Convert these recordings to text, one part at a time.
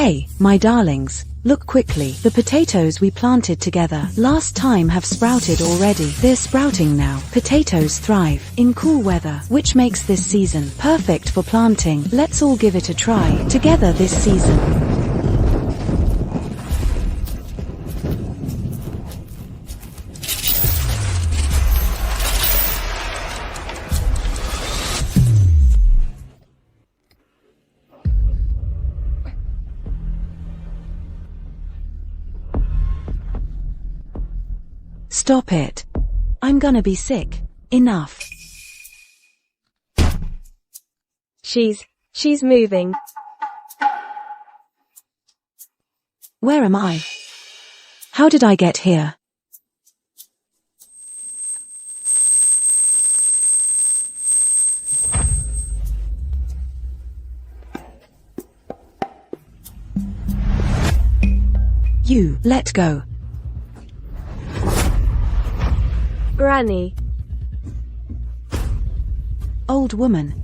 Hey, my darlings, look quickly. The potatoes we planted together last time have sprouted already. They're sprouting now. Potatoes thrive in cool weather, which makes this season perfect for planting. Let's all give it a try together this season. Stop it. I'm gonna be sick. Enough. She's moving. Where am I? How did I get here? You, let go. Granny. Old woman.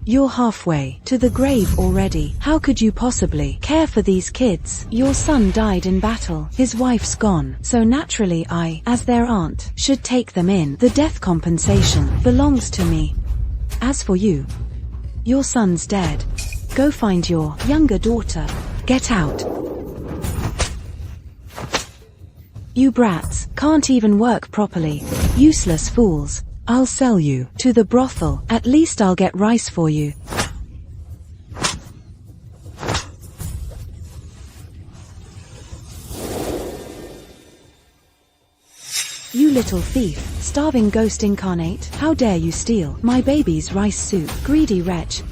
You're halfway to the grave already. How could you possibly care for these kids? Your son died in battle. His wife's gone. So naturally I, as their aunt, should take them in. The death compensation belongs to me. As for you, your son's dead. Go find your younger daughter. Get out. You brats can't even work properly. Useless fools. I'll sell you to the brothel. At least I'll get rice for you. You little thief, starving ghost incarnate. How dare you steal my baby's rice soup, greedy wretch.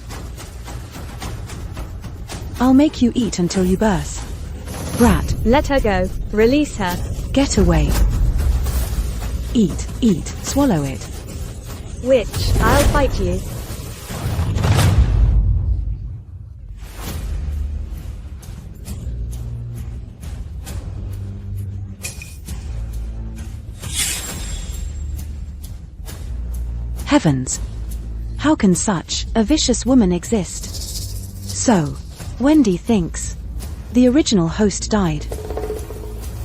I'll make you eat until you burst. Brat. Let her go. Release her. Get away. Eat, swallow it. Witch, I'll fight you. Heavens! How can such a vicious woman exist? So, Wendy thinks the original host died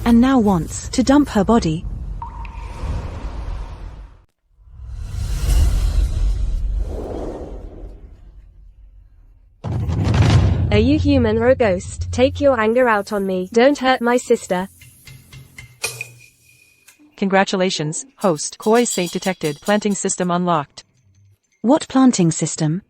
and now wants to dump her body. Are you human or a ghost? Take your anger out on me. Don't hurt my sister. Congratulations, host. Koi Saint detected. Planting system unlocked. What planting system?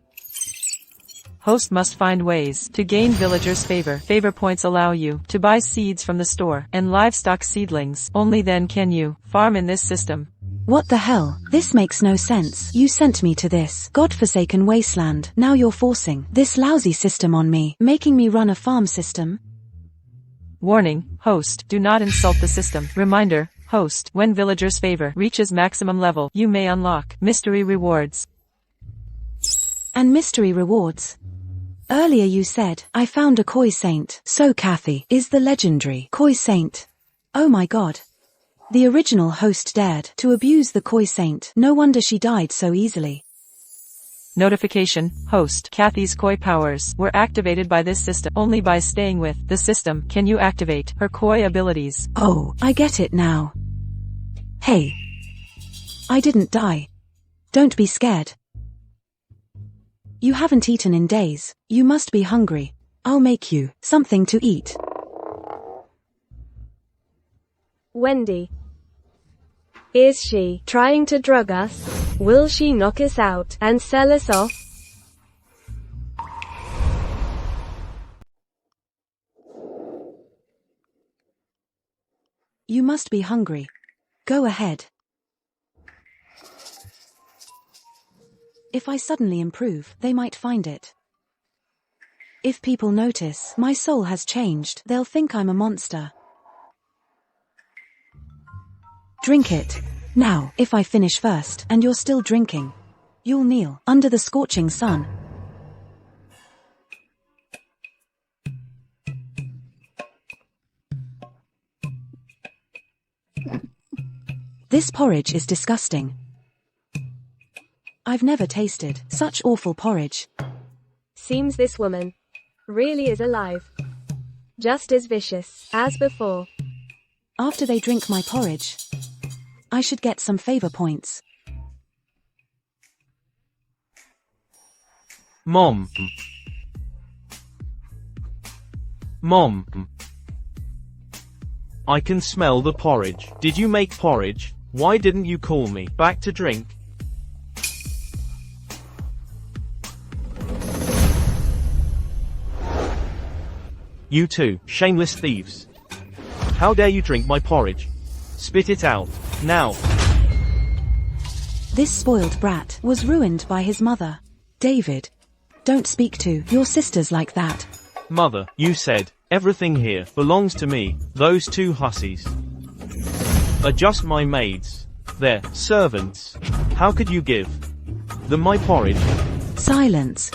Host must find ways to gain villagers' favor. Favor points allow you to buy seeds from the store and livestock seedlings. Only then can you farm in this system. What the hell? This makes no sense. You sent me to this godforsaken wasteland. Now you're forcing this lousy system on me, making me run a farm system. Warning, host, do not insult the system. Reminder, host, when villagers' favor reaches maximum level, you may unlock mystery rewards. And mystery rewards? Earlier you said, I found a Koi Saint. So Kathy is the legendary Koi Saint. Oh my god. The original host dared to abuse the Koi Saint. No wonder she died so easily. Notification, host, Kathy's Koi powers were activated by this system. Only by staying with the system can you activate her Koi abilities. Oh, I get it now. Hey. I didn't die. Don't be scared. You haven't eaten in days. You must be hungry. I'll make you something to eat. Wendy. Is she trying to drug us? Will she knock us out and sell us off? You must be hungry. Go ahead. If I suddenly improve, they might find it. If people notice my soul has changed, they'll think I'm a monster. Drink it. Now, if I finish first, and you're still drinking, you'll kneel under the scorching sun. This porridge is disgusting. I've never tasted such awful porridge. Seems this woman really is alive. just as vicious as before. After they drink my porridge, I should get some favor points. Mom. Mom. I can smell the porridge. Did you make porridge? Why didn't you call me back to drink? You two, shameless thieves. How dare you drink my porridge? Spit it out, now. This spoiled brat was ruined by his mother. David, don't speak to your sisters like that. Mother, you said, everything here belongs to me. Those two hussies are just my maids. They're servants. How could you give them my porridge? Silence.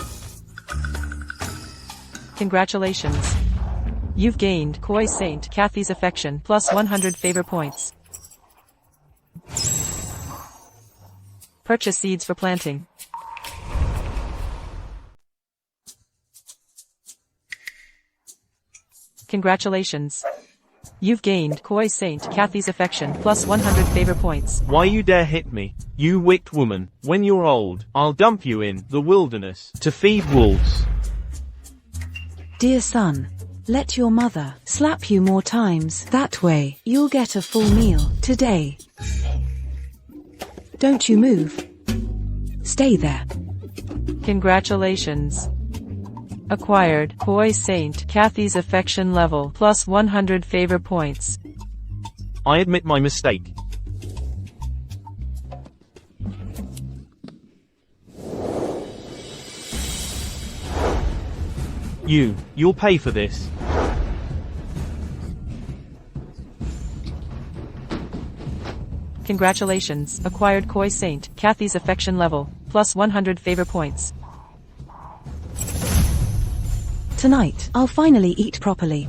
Congratulations. You've gained Koi Saint Kathy's affection plus 100 favor points. Purchase seeds for planting. Congratulations. You've gained Koi Saint Kathy's affection plus 100 favor points. Why you dare hit me, you wicked woman? When you're old, I'll dump you in the wilderness to feed wolves. Dear son, let your mother slap you more times. That way, you'll get a full meal today. Don't you move. Stay there. Congratulations. Acquired Koi Saint Kathy's affection level plus 100 favor points. I admit my mistake. You'll pay for this. Congratulations. Acquired Koi Saint Kathy's affection level plus 100 favor points. Tonight, I'll finally eat properly.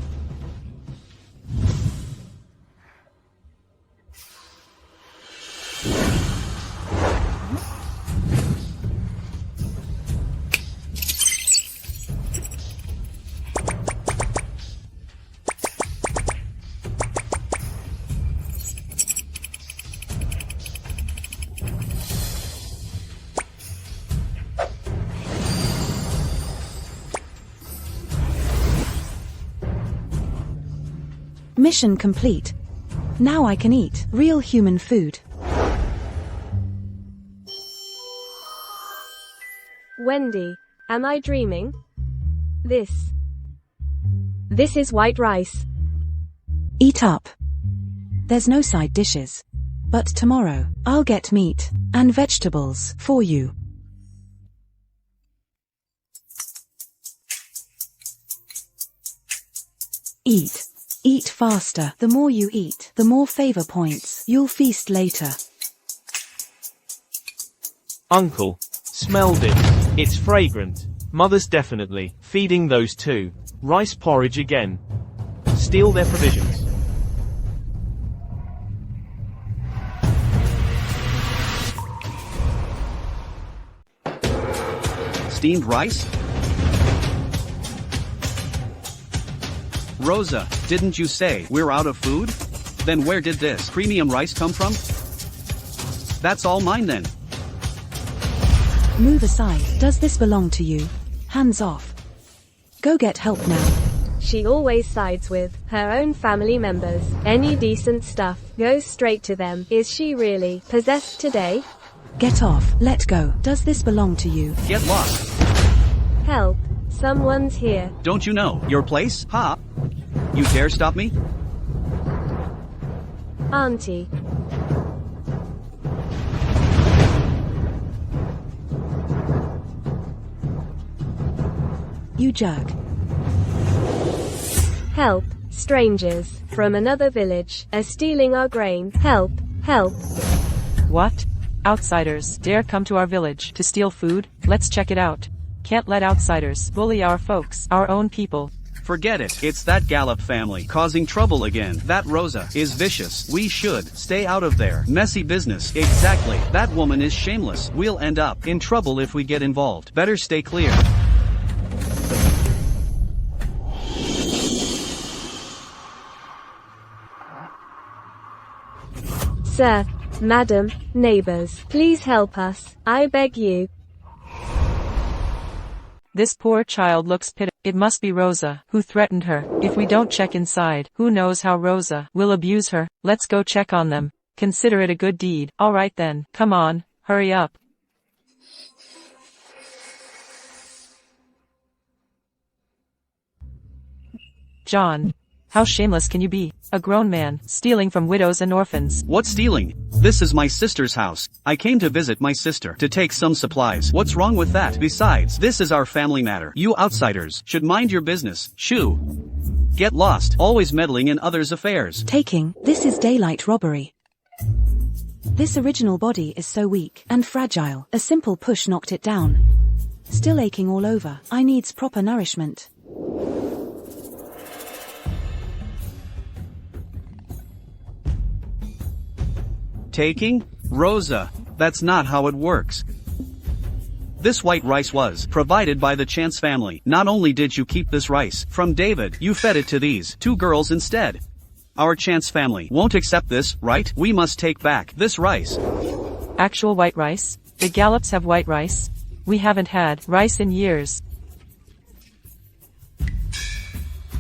Mission complete. Now I can eat real human food. Wendy, am I dreaming? This is white rice. Eat up. There's no side dishes. But tomorrow, I'll get meat and vegetables for you. Eat. Eat faster. The more you eat, the more favor points you'll feast later. Uncle, smell this. It's fragrant. Mother's definitely feeding those two rice porridge again. Steal their provisions. Steamed rice? Rosa, didn't you say we're out of food? Then where did this premium rice come from? That's all mine then. Move aside. Does this belong to you? Hands off. Go get help now. She always sides with her own family members. Any decent stuff goes straight to them. Is she really possessed today? Get off. Let go. Does this belong to you? Get lost. Help. Someone's here. Don't you know your place, huh? You dare stop me? Auntie. You jerk. Help. Strangers from another village are stealing our grain. Help. Help. What? Outsiders dare come to our village to steal food? Let's check it out. Can't let outsiders bully our folks, our own people. Forget it. It's that Gallup family causing trouble again. That Rosa is vicious. We should stay out of there. Messy business. Exactly. That woman is shameless. We'll end up in trouble if we get involved. Better stay clear. Sir, madam, neighbors, please help us, I beg you. This poor child looks pitiful. It must be Rosa, who threatened her. If we don't check inside, who knows how Rosa will abuse her. Let's go check on them. Consider it a good deed. Alright then, come on, hurry up. John, how shameless can you be? A grown man, stealing from widows and orphans. What stealing? This is my sister's house. I came to visit my sister to take some supplies. What's wrong with that? Besides, this is our family matter. You outsiders should mind your business. Shoo. Get lost, always meddling in others' affairs. Taking, this is daylight robbery. This original body is so weak and fragile. A simple push knocked it down. Still aching all over. I needs proper nourishment. Taking? Rosa, that's not how it works. This white rice was provided by the Chance family. Not only did you keep this rice from David, you fed it to these two girls instead. Our Chance family won't accept this, right? We must take back this rice. Actual white rice? The Gallops have white rice? We haven't had rice in years.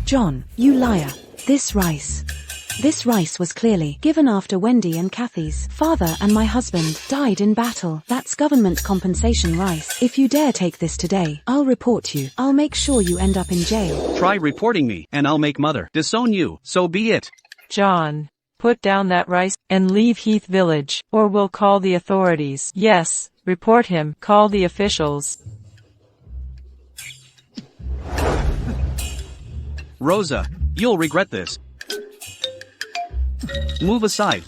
John, you liar. This rice was clearly given after Wendy and Kathy's father and my husband died in battle. That's government compensation rice. If you dare take this today, I'll report you. I'll make sure you end up in jail. Try reporting me, and I'll make mother disown you. So be it. John, put down that rice and leave Heath Village, or we'll call the authorities. Yes, report him. Call the officials. Rosa, you'll regret this. Move aside.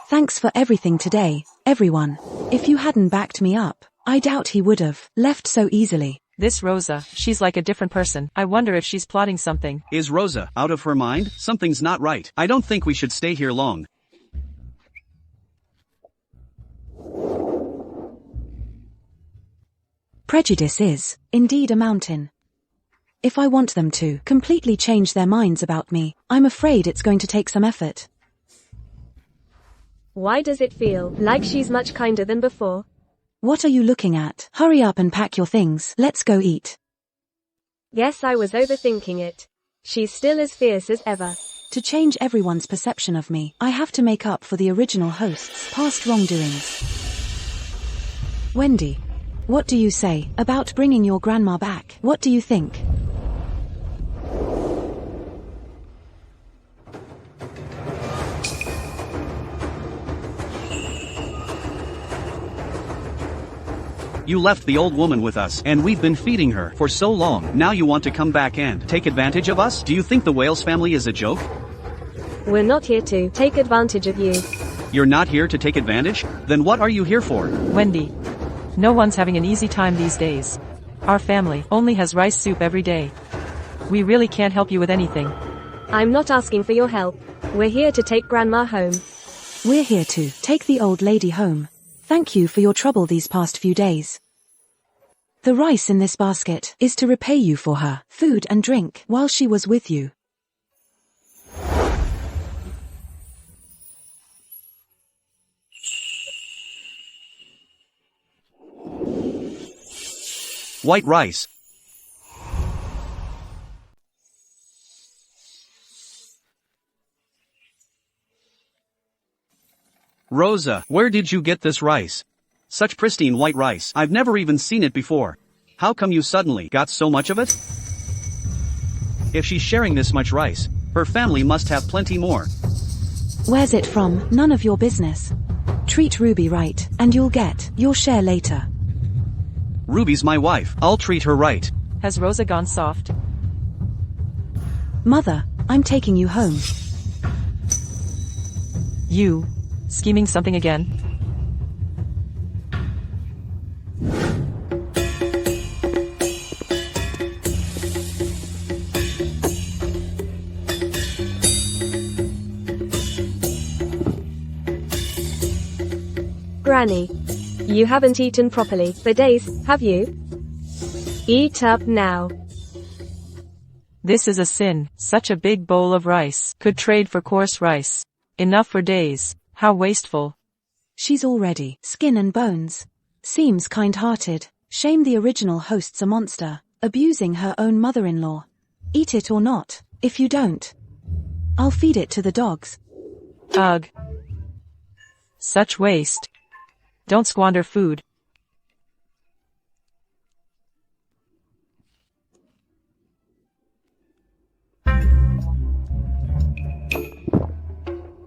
Thanks for everything today, everyone. If you hadn't backed me up, I doubt he would have left so easily. This Rosa, she's like a different person. I wonder if she's plotting something. Is Rosa out of her mind? Something's not right. I don't think we should stay here long. Prejudice is, indeed, a mountain. If I want them to completely change their minds about me, I'm afraid it's going to take some effort. Why does it feel like she's much kinder than before? What are you looking at? Hurry up and pack your things. Let's go eat. Yes, I was overthinking it. She's still as fierce as ever. To change everyone's perception of me, I have to make up for the original host's past wrongdoings. Wendy, what do you say about bringing your grandma back? What do you think? You left the old woman with us, and we've been feeding her for so long. Now you want to come back and take advantage of us? Do you think the Wales family is a joke? We're not here to take advantage of you. You're not here to take advantage? Then what are you here for? Wendy, no one's having an easy time these days. Our family only has rice soup every day. We really can't help you with anything. I'm not asking for your help. We're here to take Grandma home. We're here to take the old lady home. Thank you for your trouble these past few days. The rice in this basket is to repay you for her food and drink while she was with you. White rice. Rosa, where did you get this rice? Such pristine white rice. I've never even seen it before. How come you suddenly got so much of it? If she's sharing this much rice, her family must have plenty more. Where's it from? None of your business. Treat Ruby right, and you'll get your share later. Ruby's my wife. I'll treat her right. Has Rosa gone soft? Mother, I'm taking you home. You, scheming something again? Granny, you haven't eaten properly for days, have you? Eat up now. This is a sin, such a big bowl of rice. Could trade for coarse rice. Enough for days. How wasteful. She's already skin and bones. Seems kind-hearted. Shame the original host's a monster, abusing her own mother-in-law. Eat it or not. If you don't, I'll feed it to the dogs. Ugh. Such waste. Don't squander food.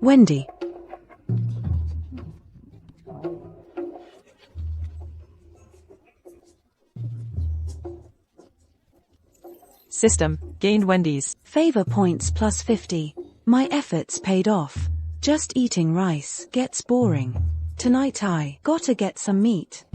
Wendy. System, gained Wendy's. Favor points plus 50. My efforts paid off. Just eating rice gets boring. Tonight I gotta get some meat.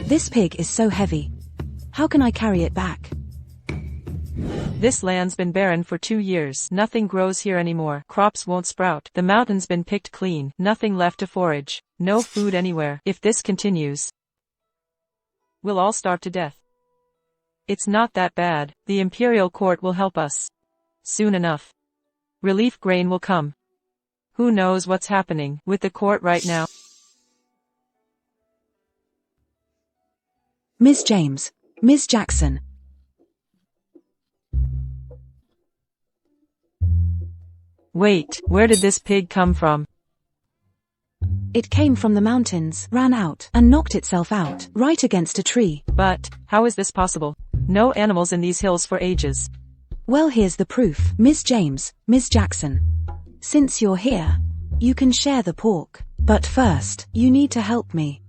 This pig is so heavy. How can I carry it back? This land's been barren for 2 years. Nothing grows here anymore. Crops won't sprout. The mountain's been picked clean. Nothing left to forage. No food anywhere. If this continues, we'll all starve to death. It's not that bad. The imperial court will help us. Soon enough. Relief grain will come. Who knows what's happening with the court right now? Ms. James. Ms. Jackson. Wait, where did this pig come from? It came from the mountains, ran out, and knocked itself out, right against a tree. But, how is this possible? No animals in these hills for ages. Well, here's the proof. Ms. James, Ms. Jackson. Since you're here, you can share the pork. But first, you need to help me.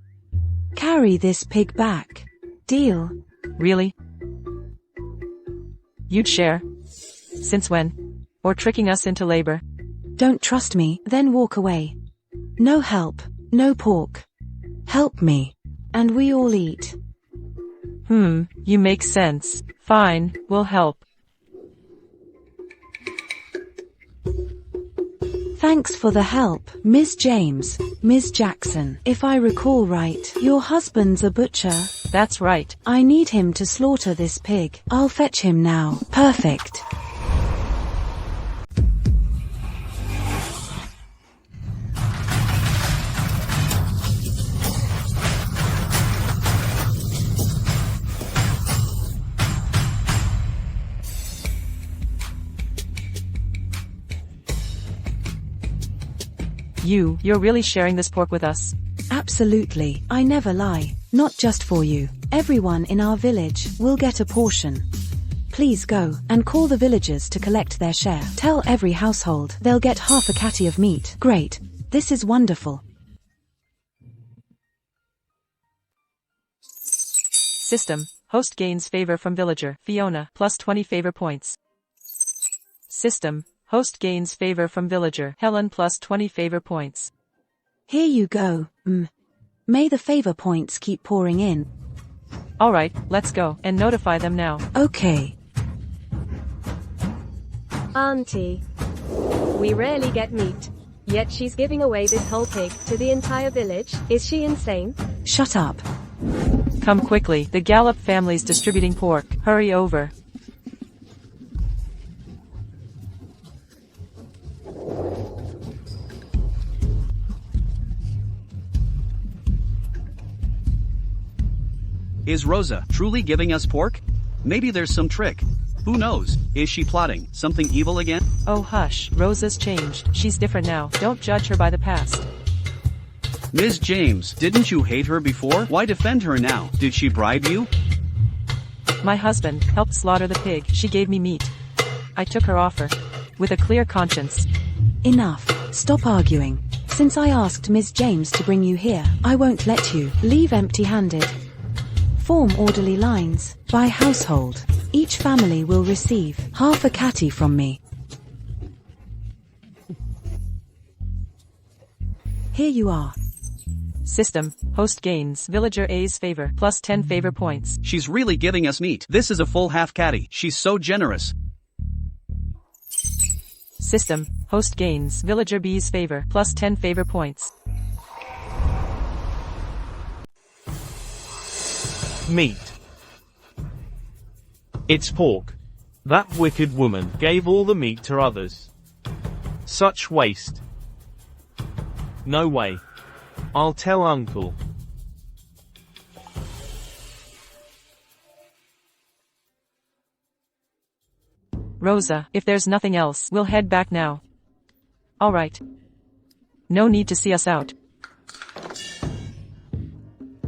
Carry this pig back. Deal? Really? You'd share? Since when? Or tricking us into labor? Don't trust me, then walk away. No help, no pork. Help me, and we all eat. You make sense. Fine, we'll help. Thanks for the help, Miss James, Miss Jackson. If I recall right, your husband's a butcher. That's right. I need him to slaughter this pig. I'll fetch him now. Perfect. You're really sharing this pork with us? Absolutely, I never lie. Not just for you. Everyone in our village will get a portion. Please go, and call the villagers to collect their share. Tell every household they'll get half a catty of meat. Great. This is wonderful. System, host gains favor from villager, Fiona, plus 20 favor points. System, host gains favor from villager, Helen, plus 20 favor points. Here you go, May the favor points keep pouring in. Alright, let's go, and notify them now. Okay. Auntie. We rarely get meat. Yet she's giving away this whole pig to the entire village. Is she insane? Shut up. Come quickly, the Gallup family's distributing pork. Hurry over. Is Rosa truly giving us pork? Maybe there's some trick. Who knows? Is she plotting something evil again? Oh hush, Rosa's changed. She's different now. Don't judge her by the past. Ms. James, didn't you hate her before? Why defend her now? Did she bribe you? My husband helped slaughter the pig. She gave me meat. I took her offer. With a clear conscience. Enough. Stop arguing. Since I asked Ms. James to bring you here, I won't let you leave empty-handed. Form orderly lines. By household, each family will receive half a catty from me. Here you are. System, host gains villager A's favor plus 10 favor points. She's really giving us meat. This is a full half caddy. She's so generous. System, host gains villager B's favor plus 10 favor points. Meat. It's pork. That wicked woman gave all the meat to others. Such waste. No way. I'll tell Uncle. Rosa, if there's nothing else, we'll head back now. Alright. No need to see us out.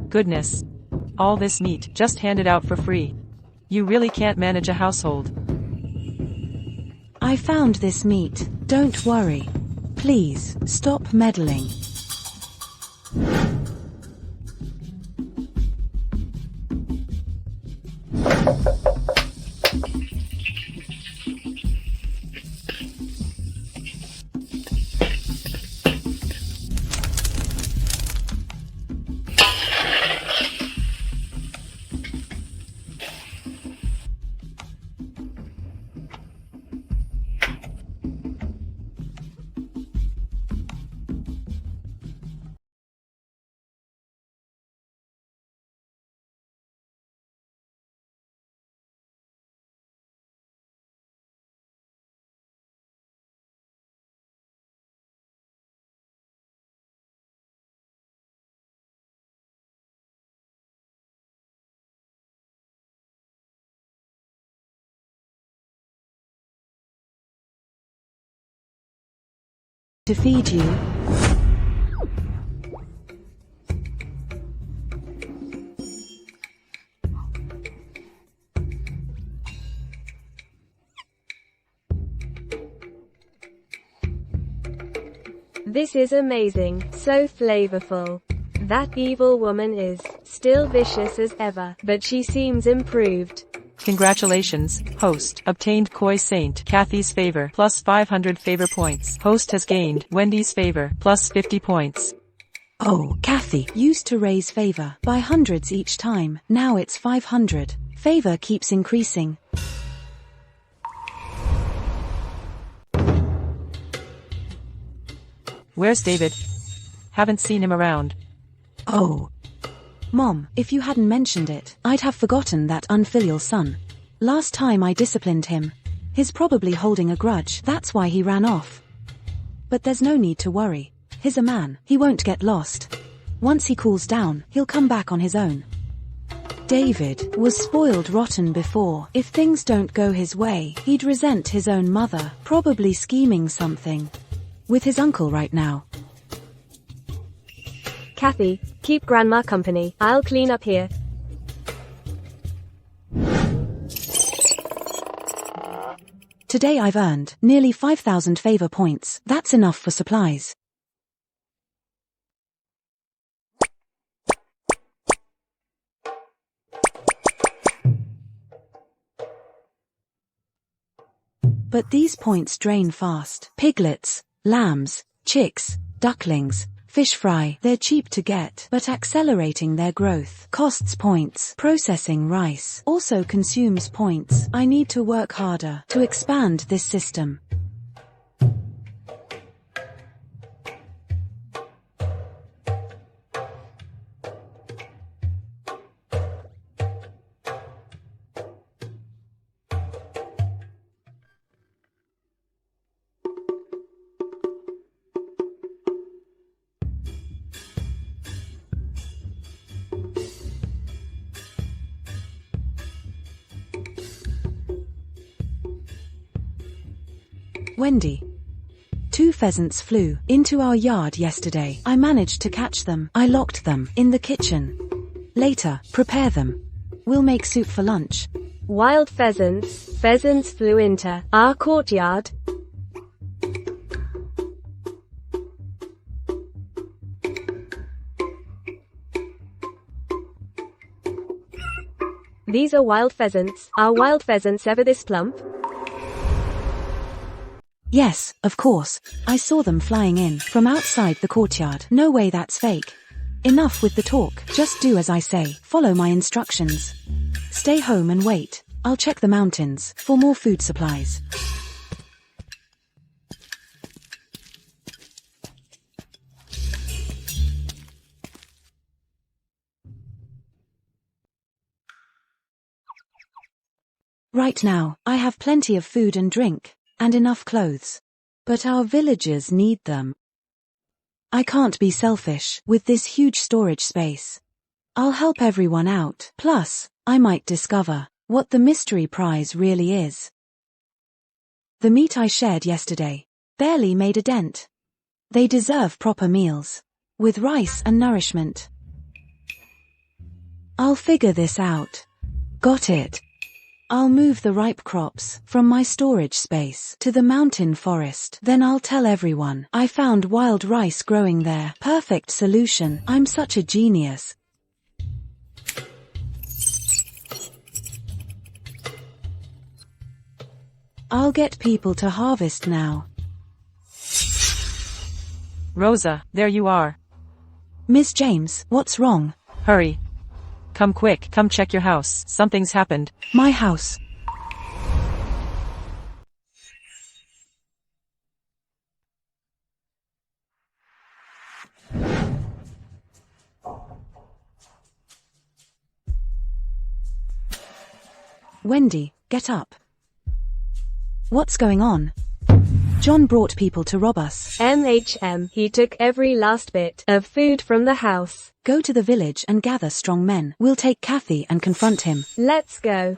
Goodness. All this meat, just handed out for free. You really can't manage a household. I found this meat, don't worry. Please, stop meddling. To feed you. This is amazing, so flavorful. That evil woman is still vicious as ever, but she seems improved. Congratulations, host. Obtained Koi Saint Kathy's favor plus 500 favor points. Host has gained Wendy's favor plus 50 points. Oh, Kathy used to raise favor by hundreds each time. Now it's 500. Favor keeps increasing. Where's David? Haven't seen him around. Oh. Mom, if you hadn't mentioned it, I'd have forgotten that unfilial son. Last time I disciplined him. He's probably holding a grudge, that's why he ran off. But there's no need to worry. He's a man, he won't get lost. Once he cools down, he'll come back on his own. David was spoiled rotten before. If things don't go his way, he'd resent his own mother, probably scheming something with his uncle right now. Kathy, keep Grandma company. I'll clean up here. Today I've earned nearly 5,000 favor points. That's enough for supplies. But these points drain fast. Piglets, lambs, chicks, ducklings, fish fry, they're cheap to get, but accelerating their growth costs points. Processing rice also consumes points. I need to work harder to expand this system. Wendy. 2 pheasants flew into our yard yesterday. I managed to catch them. I locked them in the kitchen. Later, prepare them. We'll make soup for lunch. Wild pheasants. Pheasants flew into our courtyard. These are wild pheasants. Are wild pheasants ever this plump? Yes, of course. I saw them flying in from outside the courtyard. No way that's fake. Enough with the talk. Just do as I say. Follow my instructions. Stay home and wait. I'll check the mountains for more food supplies. Right now, I have plenty of food and drink, and enough clothes. But our villagers need them. I can't be selfish with this huge storage space. I'll help everyone out. Plus, I might discover what the mystery prize really is. The meat I shared yesterday barely made a dent. They deserve proper meals, with rice and nourishment. I'll figure this out. Got it. I'll move the ripe crops from my storage space to the mountain forest. Then I'll tell everyone I found wild rice growing there. Perfect solution. I'm such a genius. I'll get people to harvest now. Rosa, there you are. Miss James, what's wrong? Hurry. Come quick, come check your house. Something's happened. My house. Wendy, get up. What's going on? John brought people to rob us. He took every last bit of food from the house. Go to the village and gather strong men. We'll take Kathy and confront him. Let's go.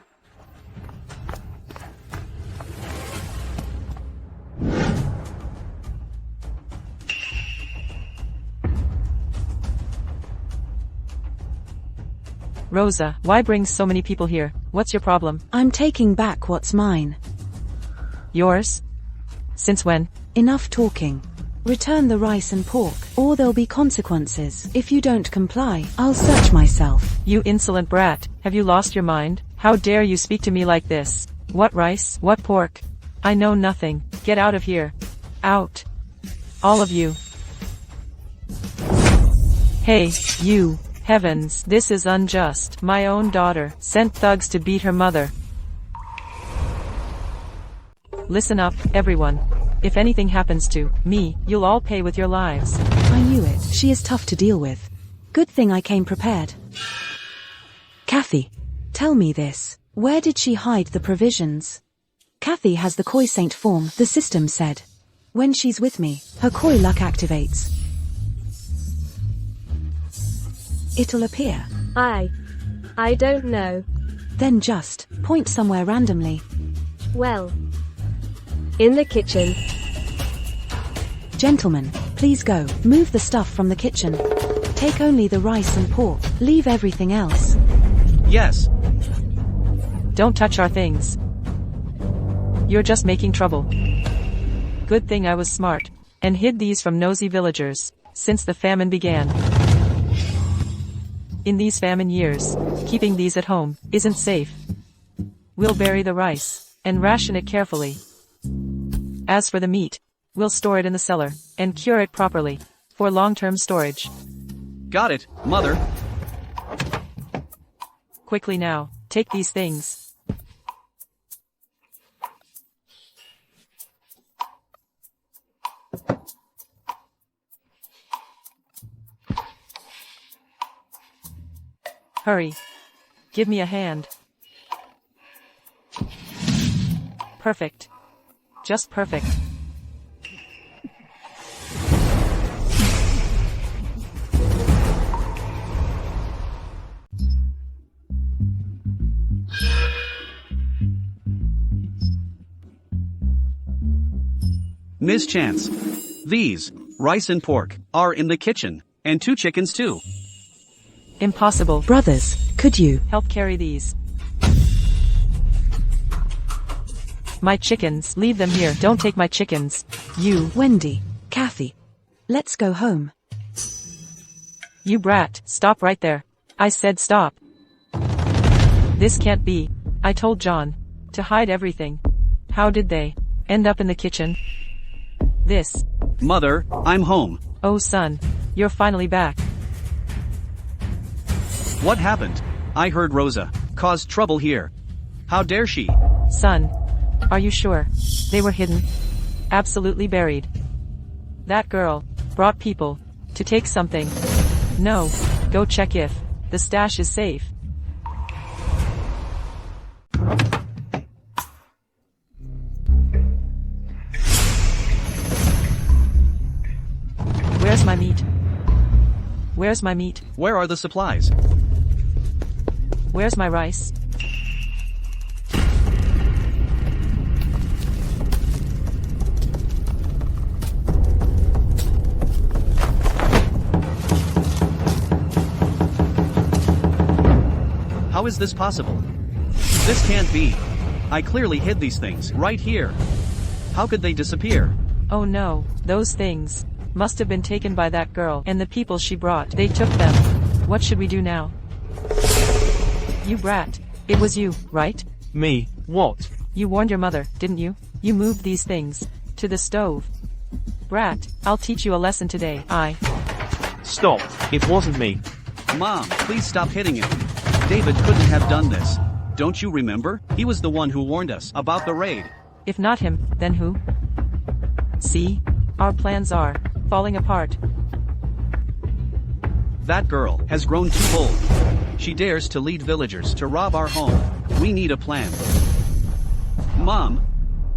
Rosa, why bring so many people here? What's your problem? I'm taking back what's mine. Yours? Since when? Enough talking. Return the rice and pork, or there'll be consequences. If you don't comply, I'll search myself. You insolent brat, have you lost your mind? How dare you speak to me like this? What rice? What pork? I know nothing. Get out of here. Out. All of you. Hey, you. Heavens, this is unjust. My own daughter sent thugs to beat her mother. Listen up, everyone. If anything happens to me, you'll all pay with your lives. I knew it. She is tough to deal with. Good thing I came prepared. Kathy, tell me this. Where did she hide the provisions? Kathy has the koi saint form, the system said. When she's with me, her koi luck activates. It'll appear. I don't know. Then just point somewhere randomly. Well, in the kitchen. Gentlemen, please go. Move the stuff from the kitchen. Take only the rice and pork. Leave everything else. Yes. Don't touch our things. You're just making trouble. Good thing I was smart and hid these from nosy villagers since the famine began. In these famine years, keeping these at home isn't safe. We'll bury the rice and ration it carefully. As for the meat, we'll store it in the cellar and cure it properly for long-term storage. Got it, Mother. Quickly now, take these things. Hurry. Give me a hand. Perfect. Just perfect. Miss Chance. These, rice and pork, are in the kitchen, and 2 chickens too. Impossible. Brothers, could you Help carry these. My chickens, leave them here. Don't take my chickens. You, Wendy, Kathy, let's go home. you brat, stop right there. I said stop. This can't be. I told John to hide everything. How did they end up in the kitchen? This. Mother, I'm home. Oh son, you're finally back. What happened? I heard Rosa caused trouble here. How dare she? Son, are you sure? They were hidden. Absolutely buried. That girl brought people to take something. No, go check if the stash is safe. Where's my meat? Where's my meat? Where are the supplies? Where's my rice? How is this possible? This can't be. I clearly hid these things right here. How could they disappear? Oh no, those things must have been taken by that girl and the people she brought. They took them. What should we do now? You brat. It was you, right? Me, what? You warned your mother, didn't you? You moved these things to the stove. Brat, I'll teach you a lesson today. Stop, it wasn't me. Mom, please stop hitting him. David couldn't have done this. Don't you remember? He was the one who warned us about the raid. If not him, then who? See? Our plans are falling apart. That girl has grown too bold. She dares to lead villagers to rob our home. We need a plan. Mom,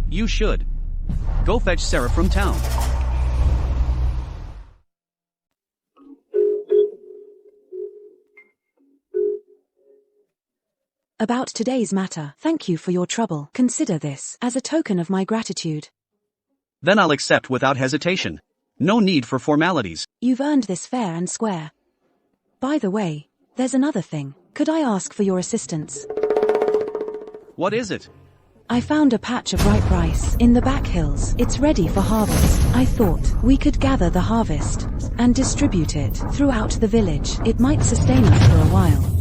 you should go fetch Sarah from town. About today's matter, thank you for your trouble. Consider this as a token of my gratitude. Then I'll accept without hesitation. No need for formalities. You've earned this fair and square. By the way, there's another thing. Could I ask for your assistance? What is it? I found a patch of ripe rice in the back hills. It's ready for harvest. I thought we could gather the harvest and distribute it throughout the village. It might sustain us for a while.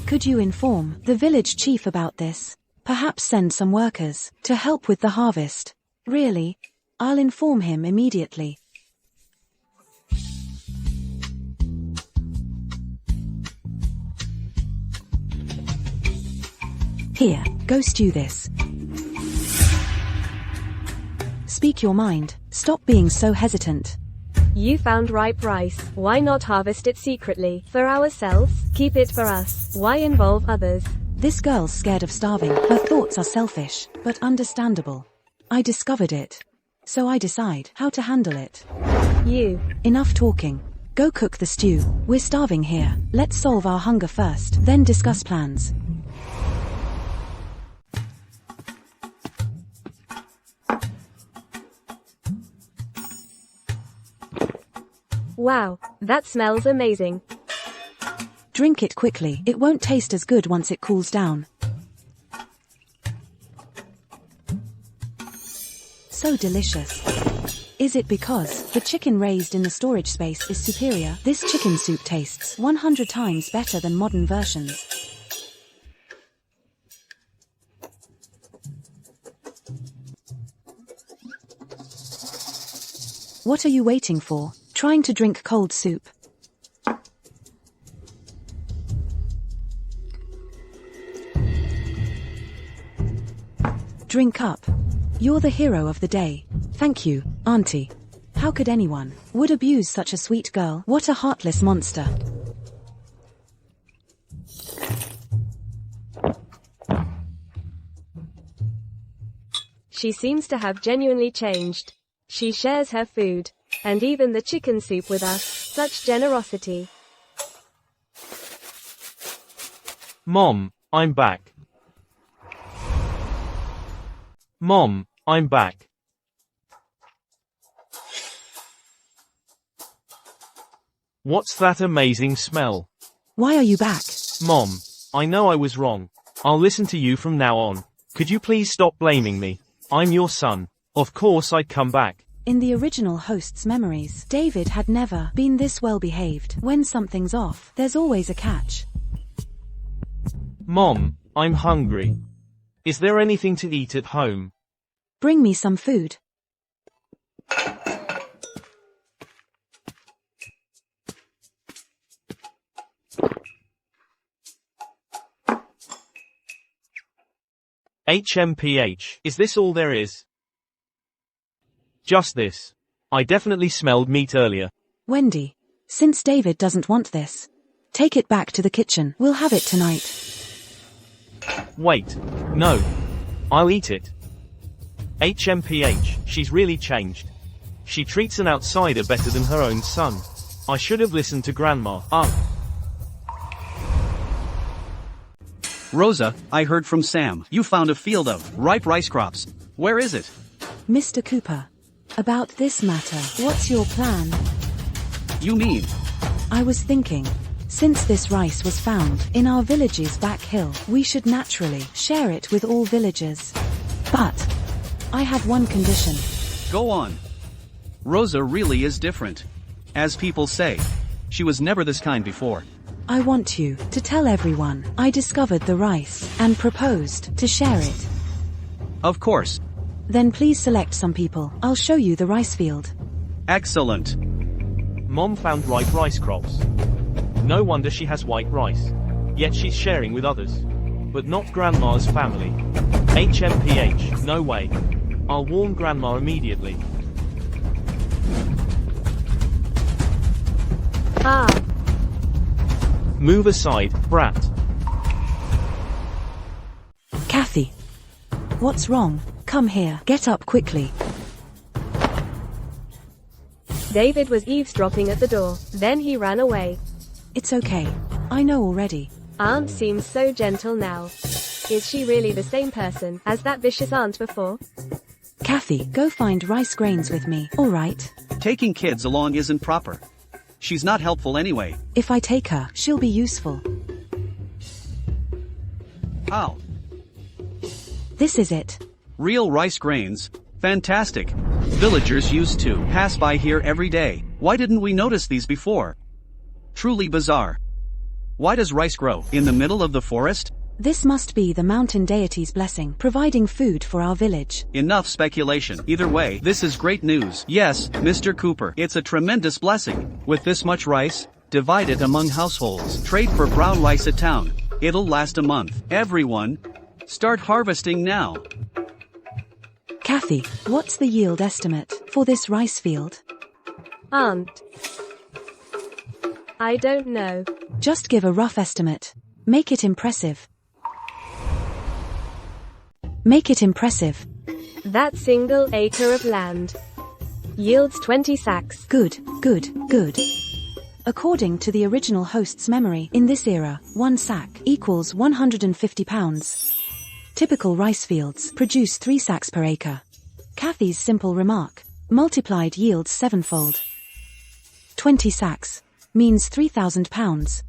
Could you inform the village chief about this? Perhaps send some workers to help with the harvest. Really? I'll inform him immediately. Here, go stew this. Speak your mind. Stop being so hesitant. You found ripe rice. Why not harvest it secretly? For ourselves? Keep it for us. Why involve others? This girl's scared of starving. Her thoughts are selfish, but understandable. I discovered it. So I decide how to handle it. You. Enough talking. Go cook the stew. We're starving here. Let's solve our hunger first, then discuss plans. Wow, that smells amazing. Drink it quickly. It won't taste as good once it cools down. So delicious. Is it because the chicken raised in the storage space is superior? This chicken soup tastes 100 times better than modern versions. What are you waiting for? Trying to drink cold soup. Drink up. You're the hero of the day. Thank you, Auntie. How could anyone would abuse such a sweet girl? What a heartless monster. She seems to have genuinely changed. She shares her food, and even the chicken soup with us. Such generosity. Mom, I'm back. Mom, I'm back. What's that amazing smell? Why are you back? Mom, I know I was wrong. I'll listen to you from now on. Could you please stop blaming me? I'm your son. Of course I'd come back. In the original host's memories, David had never been this well behaved. When something's off, there's always a catch. Mom, I'm hungry. Is there anything to eat at home? Bring me some food. HMPH, is this all there is? Just this. I definitely smelled meat earlier. Wendy, since David doesn't want this, take it back to the kitchen. We'll have it tonight. Wait. No. I'll eat it. HMPH, she's really changed. She treats an outsider better than her own son. I should have listened to Grandma. Rosa, I heard from Sam. You found a field of ripe rice crops. Where is it? Mr. Cooper, about this matter, what's your plan? You mean? I was thinking, since this rice was found in our village's back hill, we should naturally share it with all villagers. But I have one condition. Go on. Rosa really is different. As people say, she was never this kind before. I want you to tell everyone I discovered the rice and proposed to share it. Of course. Then please select some people. I'll show you the rice field. Excellent. Mom found ripe rice crops. No wonder she has white rice. Yet she's sharing with others. But not Grandma's family. HMPH, no way. I'll warn Grandma immediately. Move aside, brat. Kathy. What's wrong? Come here. Get up quickly. David was eavesdropping at the door. Then he ran away. It's okay. I know already. Aunt seems so gentle now. Is she really the same person as that vicious aunt before? Kathy, go find rice grains with me, alright? Taking kids along isn't proper. She's not helpful anyway. If I take her, she'll be useful. Ow. This is it. Real rice grains. Fantastic. Villagers used to pass by here every day. Why didn't we notice these before? Truly bizarre. Why does rice grow in the middle of the forest? This must be the mountain deity's blessing, providing food for our village. Enough speculation. Either way, this is great news. Yes, Mr. Cooper, it's a tremendous blessing. With this much rice, divide it among households. Trade for brown rice at town. It'll last a month. Everyone, start harvesting now. Kathy, what's the yield estimate for this rice field? Aunt. I don't know. Just give a rough estimate. Make it impressive. Make it impressive. That single acre of land yields 20 sacks. Good, good, good. According to the original host's memory, in this era, 1 sack equals 150 pounds. Typical rice fields produce 3 sacks per acre. Kathy's simple remark, multiplied yields 7-fold. 20 sacks means 3,000 pounds.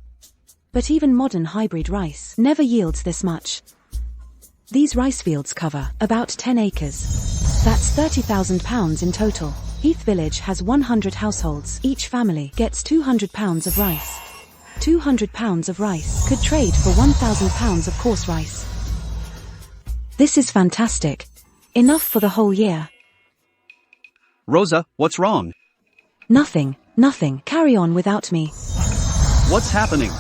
But even modern hybrid rice never yields this much. These rice fields cover about 10 acres. That's 30,000 pounds in total. Heath Village has 100 households. Each family gets 200 pounds of rice. 200 pounds of rice could trade for 1,000 pounds of coarse rice. This is fantastic. Enough for the whole year. Rosa, what's wrong? Nothing, nothing. Carry on without me. What's happening?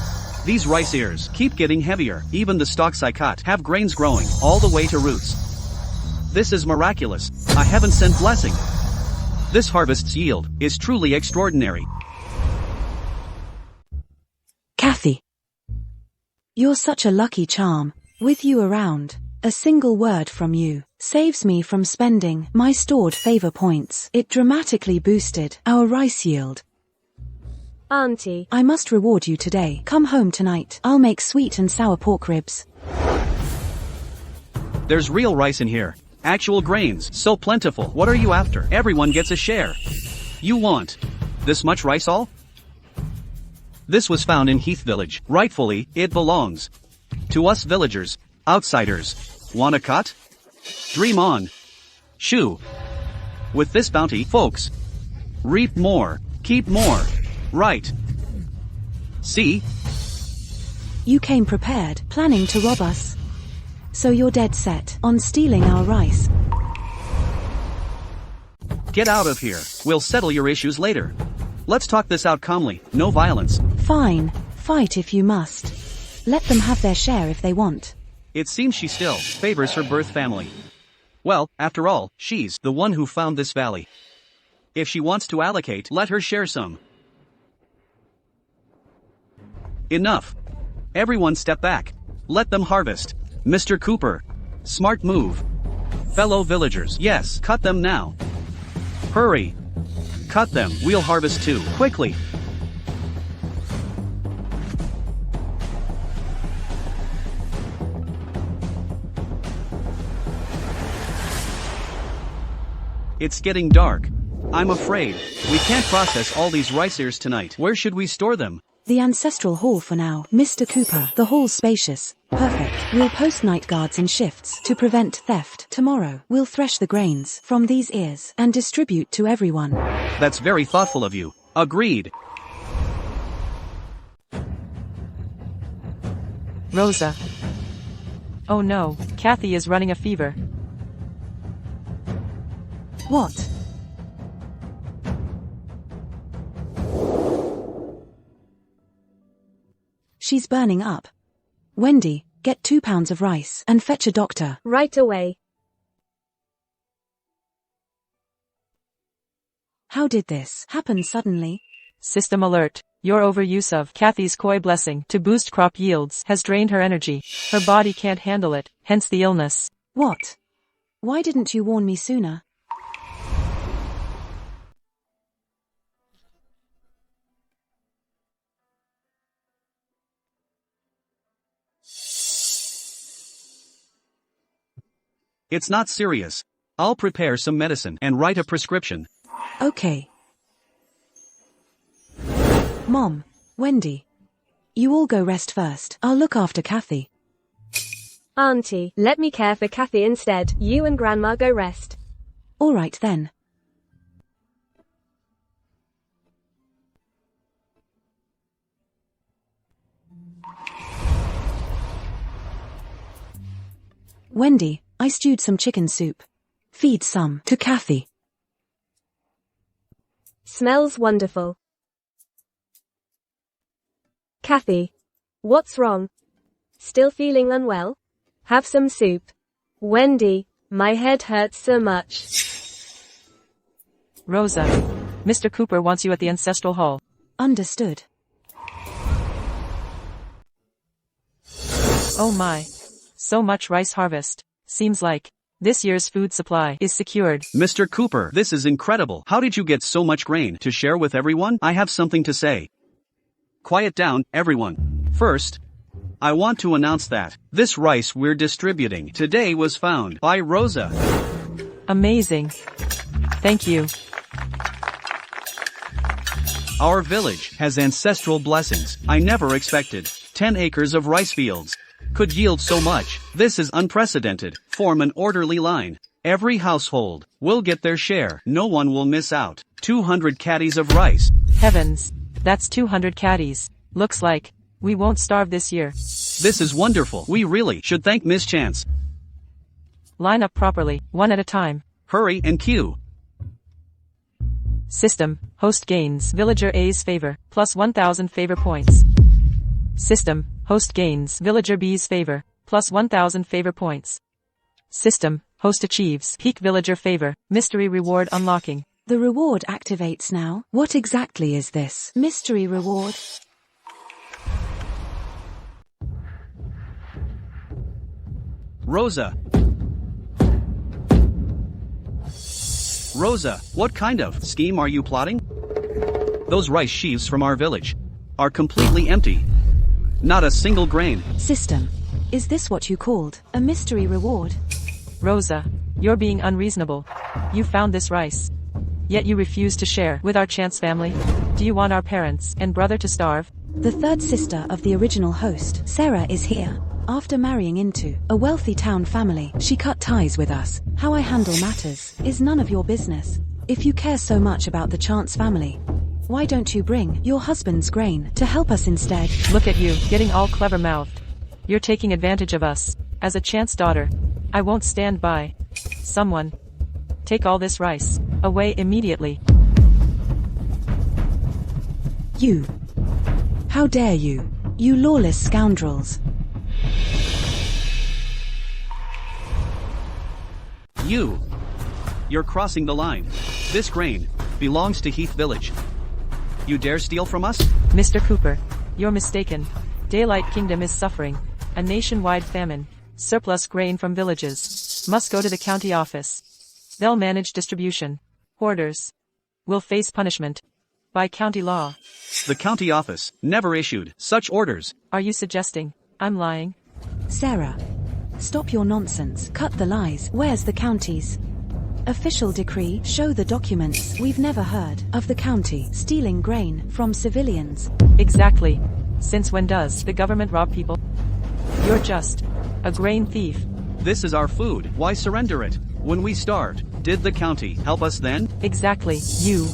These rice ears keep getting heavier. Even the stalks I cut have grains growing all the way to roots. This is miraculous. I haven't sent blessing. This harvest's yield is truly extraordinary. Kathy. You're such a lucky charm. With you around, a single word from you saves me from spending my stored favor points. It dramatically boosted our rice yield. Auntie. I must reward you today. Come home tonight. I'll make sweet and sour pork ribs. There's real rice in here. Actual grains. So plentiful. What are you after? Everyone gets a share. You want this much rice all? This was found in Heath Village. Rightfully, it belongs to us villagers. Outsiders. Want a cut? Dream on. Shoo. With this bounty, folks, reap more. Keep more. Right. See? You came prepared, planning to rob us. So you're dead set on stealing our rice. Get out of here. We'll settle your issues later. Let's talk this out calmly. No violence. Fine. Fight if you must. Let them have their share if they want. It seems she still favors her birth family. Well, after all, she's the one who found this valley. If she wants to allocate, let her share some. Enough. Everyone step back. Let them harvest. Mr. Cooper. Smart move. Fellow villagers, yes, cut them now. Hurry. Cut them, we'll harvest too, quickly. It's getting dark. I'm afraid we can't process all these rice ears tonight. Where should we store them? The ancestral hall for now, Mr. Cooper. The hall's spacious. Perfect. We'll post night guards in shifts to prevent theft. Tomorrow, we'll thresh the grains from these ears and distribute to everyone. That's very thoughtful of you. Agreed. Rosa. Oh no, Kathy is running a fever. What? She's burning up. Wendy, get 2 pounds of rice and fetch a doctor. Right away. How did this happen suddenly? System alert. Your overuse of Kathy's koi blessing to boost crop yields has drained her energy. Her body can't handle it, hence the illness. What? Why didn't you warn me sooner? It's not serious. I'll prepare some medicine and write a prescription. Okay. Mom, Wendy. You all go rest first. I'll look after Kathy. Auntie, let me care for Kathy instead. You and Grandma go rest. All right then. Wendy, I stewed some chicken soup. Feed some to Kathy. Smells wonderful. Kathy. What's wrong? Still feeling unwell? Have some soup. Wendy, my head hurts so much. Rosa. Mr. Cooper wants you at the ancestral hall. Understood. Oh my. So much rice harvest. Seems like this year's food supply is secured. Mr. Cooper, this is incredible. How did you get so much grain to share with everyone? I have something to say. Quiet down, everyone. First, I want to announce that this rice we're distributing today was found by Rosa. Amazing. Thank you. Our village has ancestral blessings. I never expected 10 acres of rice fields could yield so much. This is unprecedented. Form an orderly line. Every household will get their share. No one will miss out. 200 caddies of rice. Heavens. That's 200 caddies. Looks like we won't starve this year. This is wonderful. We really should thank Miss Chance. Line up properly, one at a time. Hurry and queue. System, host gains villager A's favor, plus 1000 favor points. System, host gains villager B's favor, plus 1000 favor points. System, host achieves peak villager favor, mystery reward unlocking. The reward activates now. What exactly is this mystery reward? Rosa. Rosa, what kind of scheme are you plotting? Those rice sheaves from our village are completely empty. Not a single grain. System. Is this what you called a mystery reward? Rosa, you're being unreasonable. You found this rice. Yet you refuse to share with our Chance family. Do you want our parents and brother to starve? The third sister of the original host, Sarah, is here. After marrying into a wealthy town family, she cut ties with us. How I handle matters is none of your business. If you care so much about the Chance family, why don't you bring your husband's grain to help us instead? Look at you, getting all clever-mouthed. You're taking advantage of us. As a Chance daughter, I won't stand by. Someone, take all this rice away immediately. You. How dare you? You lawless scoundrels. You're crossing the line. This grain belongs to Heath Village. You dare steal from us? Mr. Cooper, you're mistaken. Daylight Kingdom is suffering. A nationwide famine. Surplus grain from villages. Must go to the county office. They'll manage distribution. Hoarders will face punishment by county law. The county office never issued such orders. Are you suggesting I'm lying? Sarah, stop your nonsense. Cut the lies. Where's the county's official decree? Show the documents. We've never heard of the county stealing grain from civilians. Exactly. Since when does the government rob people? You're just a grain thief. This is our food. Why surrender it? When we starved, did the county help us then? Exactly. You.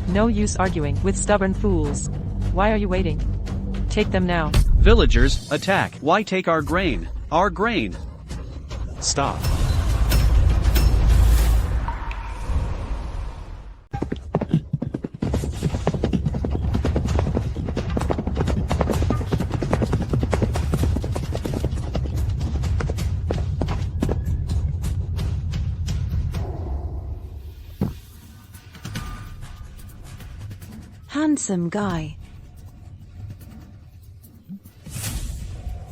No use arguing with stubborn fools. Why are you waiting? Take them now. Villagers, attack. Why take our grain? Our grain. Stop. Handsome guy.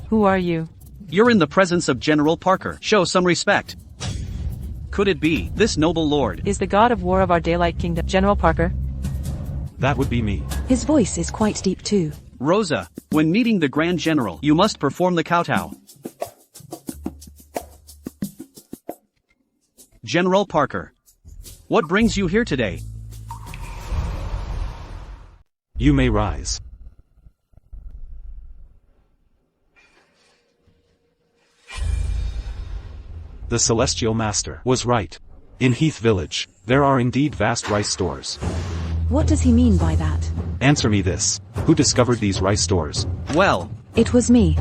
Who are you? You're in the presence of General Parker. Show some respect. Could it be this noble lord? Is the god of war of our Daylight Kingdom General Parker? That would be me. His voice is quite deep too. Rosa, when meeting the Grand General, you must perform the kowtow. General Parker, what brings you here today? You may rise. The Celestial Master was right. In Heath Village, there are indeed vast rice stores. What does he mean by that? Answer me this. Who discovered these rice stores? Well, It was me.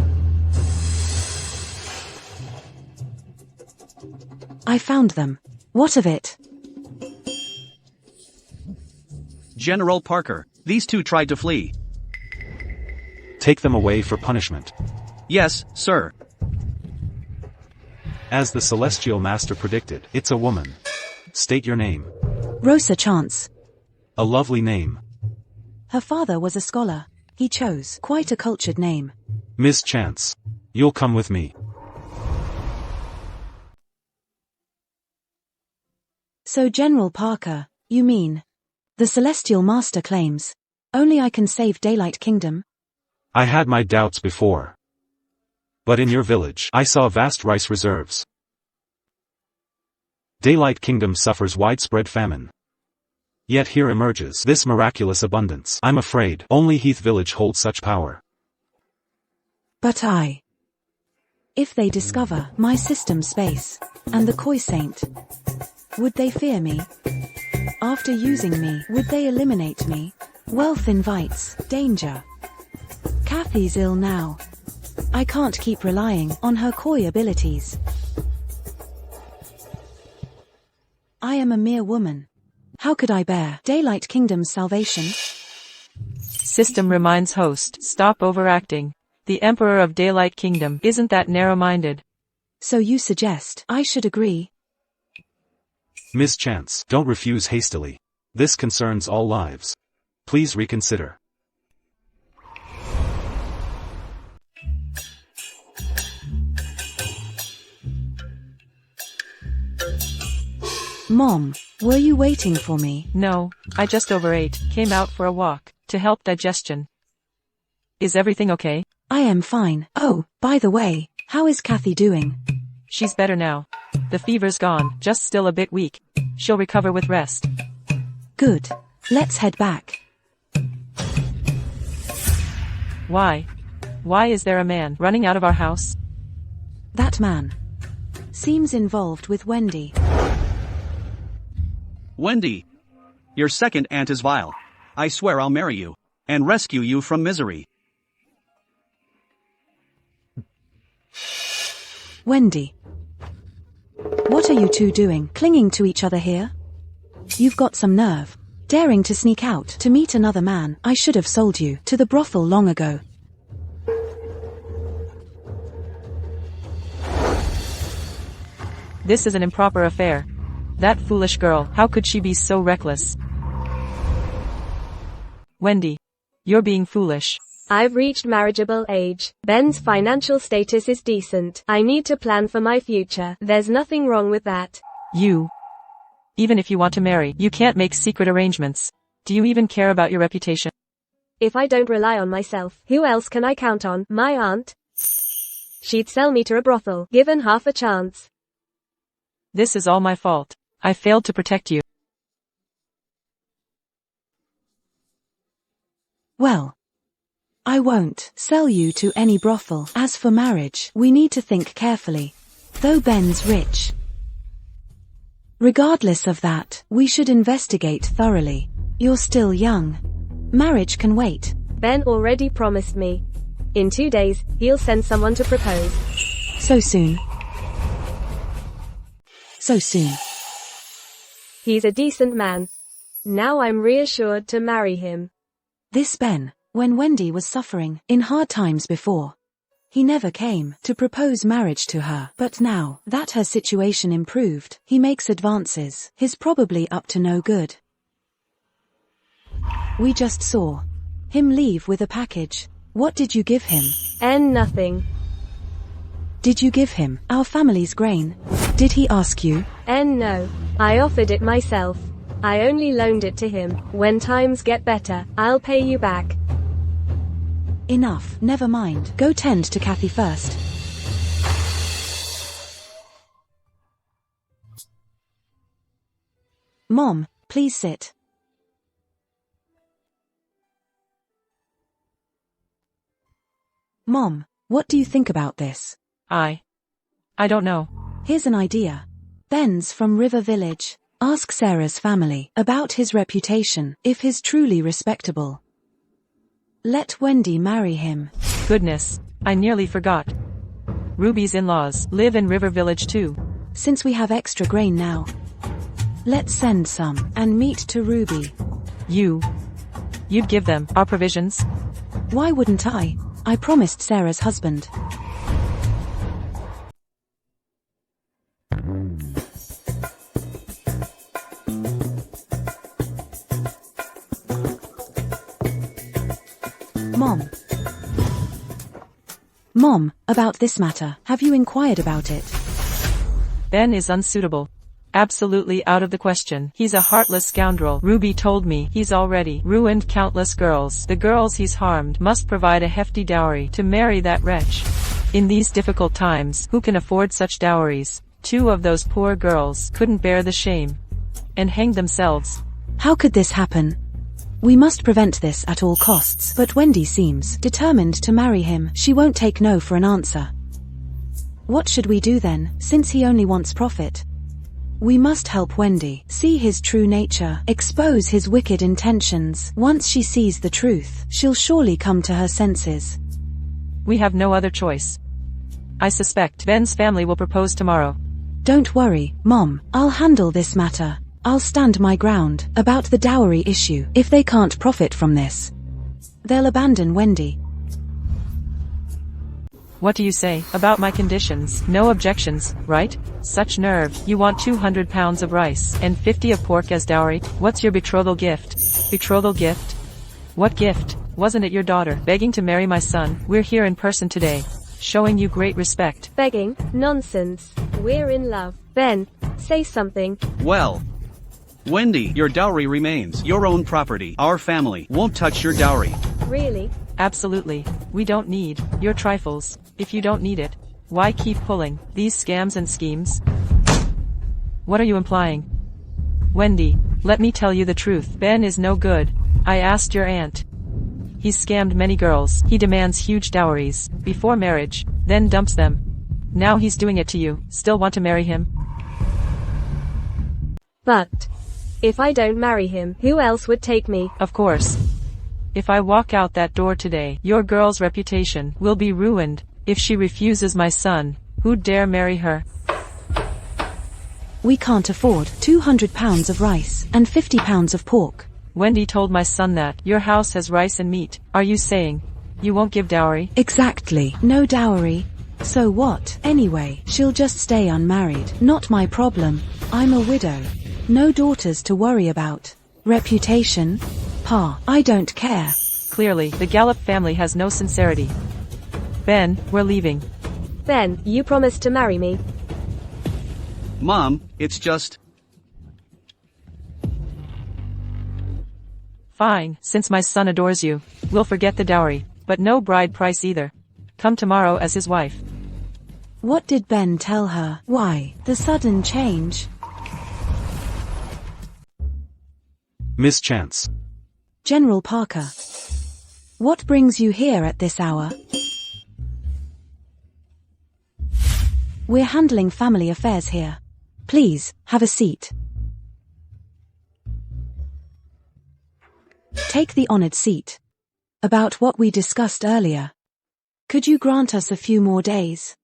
I found them. What of it? General Parker, these two tried to flee. Take them away for punishment. Yes, sir. As the Celestial Master predicted, it's a woman. State your name. Rosa Chance. A lovely name. Her father was a scholar. He chose quite a cultured name. Miss Chance. You'll come with me. So General Parker, you mean? The Celestial Master claims only I can save Daylight Kingdom? I had my doubts before. But in your village, I saw vast rice reserves. Daylight Kingdom suffers widespread famine. Yet here emerges this miraculous abundance. I'm afraid only Heath Village holds such power. But if they discover my system space and the Koi Saint, would they fear me? After using me, would they eliminate me? Wealth invites danger. Kathy's ill now. I can't keep relying on her Koi abilities. I am a mere woman. How could I bear Daylight Kingdom's salvation? System reminds host, stop overacting. The Emperor of Daylight Kingdom isn't that narrow-minded. So you suggest I should agree? Miss Chance, don't refuse hastily. This concerns all lives. Please reconsider. Mom, were you waiting for me? No, I just overate, came out for a walk, to help digestion. Is everything okay? I am fine. Oh, by the way, how is Kathy doing? She's better now. The fever's gone, just still a bit weak. She'll recover with rest. Good. Let's head back. Why? Why is there a man running out of our house? That man seems involved with Wendy. Wendy, your second aunt is vile. I swear I'll marry you and rescue you from misery. Wendy. What are you two doing, clinging to each other here? You've got some nerve. Daring to sneak out to meet another man. I should have sold you to the brothel long ago. This is an improper affair. That foolish girl, how could she be so reckless? Wendy. You're being foolish. I've reached marriageable age. Ben's financial status is decent. I need to plan for my future. There's nothing wrong with that. Even if you want to marry, you can't make secret arrangements. Do you even care about your reputation? If I don't rely on myself, who else can I count on? My aunt? She'd sell me to a brothel, given half a chance. This is all my fault. I failed to protect you. Well, I won't sell you to any brothel. As for marriage, we need to think carefully. Though Ben's rich. Regardless of that, we should investigate thoroughly. You're still young. Marriage can wait. Ben already promised me. In 2 days, he'll send someone to propose. So soon. So soon. He's a decent man. Now I'm reassured to marry him. This Ben, when Wendy was suffering in hard times before. He never came to propose marriage to her, but now that her situation improved, he makes advances. He's probably up to no good. We just saw him leave with a package. What did you give him? Nothing. Did you give him our family's grain? Did he ask you? No. I offered it myself. I only loaned it to him. When times get better, I'll pay you back. Enough, never mind. Go tend to Kathy first. Mom, please sit. Mom, what do you think about this? I don't know. Here's an idea. Ben's from River Village. Ask Sarah's family about his reputation, if he's truly respectable. Let Wendy marry him. Goodness, I nearly forgot. Ruby's in-laws live in River Village too. Since we have extra grain now, let's send some and meat to Ruby. You'd give them our provisions? Why wouldn't I? I promised Sarah's husband. Mom, about this matter, have you inquired about it? Ben is unsuitable. Absolutely out of the question. He's a heartless scoundrel. Ruby told me he's already ruined countless girls. The girls he's harmed must provide a hefty dowry to marry that wretch. In these difficult times, who can afford such dowries? 2 of those poor girls couldn't bear the shame and hanged themselves. How could this happen? We must prevent this at all costs. But Wendy seems determined to marry him. She won't take no for an answer. What should we do then, since he only wants profit? We must help Wendy see his true nature, expose his wicked intentions. Once she sees the truth, she'll surely come to her senses. We have no other choice. I suspect Ben's family will propose tomorrow. Don't worry, Mom. I'll handle this matter. I'll stand my ground about the dowry issue. If they can't profit from this, they'll abandon Wendy. What do you say about my conditions? No objections, right? Such nerve. You want 200 pounds of rice and 50 of pork as dowry? What's your betrothal gift? Betrothal gift? What gift? Wasn't it your daughter begging to marry my son? We're here in person today, showing you great respect. Begging? Nonsense. We're in love. Ben, say something. Well, Wendy, your dowry remains your own property. Our family won't touch your dowry. Really? Absolutely. We don't need your trifles. If you don't need it, why keep pulling these scams and schemes? What are you implying? Wendy, let me tell you the truth. Ben is no good. I asked your aunt. He's scammed many girls. He demands huge dowries before marriage, then dumps them. Now he's doing it to you. Still want to marry him? But if I don't marry him, who else would take me? Of course. If I walk out that door today, your girl's reputation will be ruined. If she refuses my son, who'd dare marry her? We can't afford 200 pounds of rice and 50 pounds of pork. Wendy told my son that your house has rice and meat. Are you saying you won't give dowry? Exactly. No dowry. So what? Anyway, she'll just stay unmarried. Not my problem. I'm a widow. No daughters to worry about. Reputation? Pa, I don't care. Clearly, the Gallup family has no sincerity. Ben, we're leaving. Ben, you promised to marry me. Mom, it's just... Fine, since my son adores you, we'll forget the dowry, but no bride price either. Come tomorrow as his wife. What did Ben tell her? Why, the sudden change? Miss Chance. General Parker. What brings you here at this hour? We're handling family affairs here. Please, have a seat. Take the honored seat. About what we discussed earlier. Could you grant us a few more days?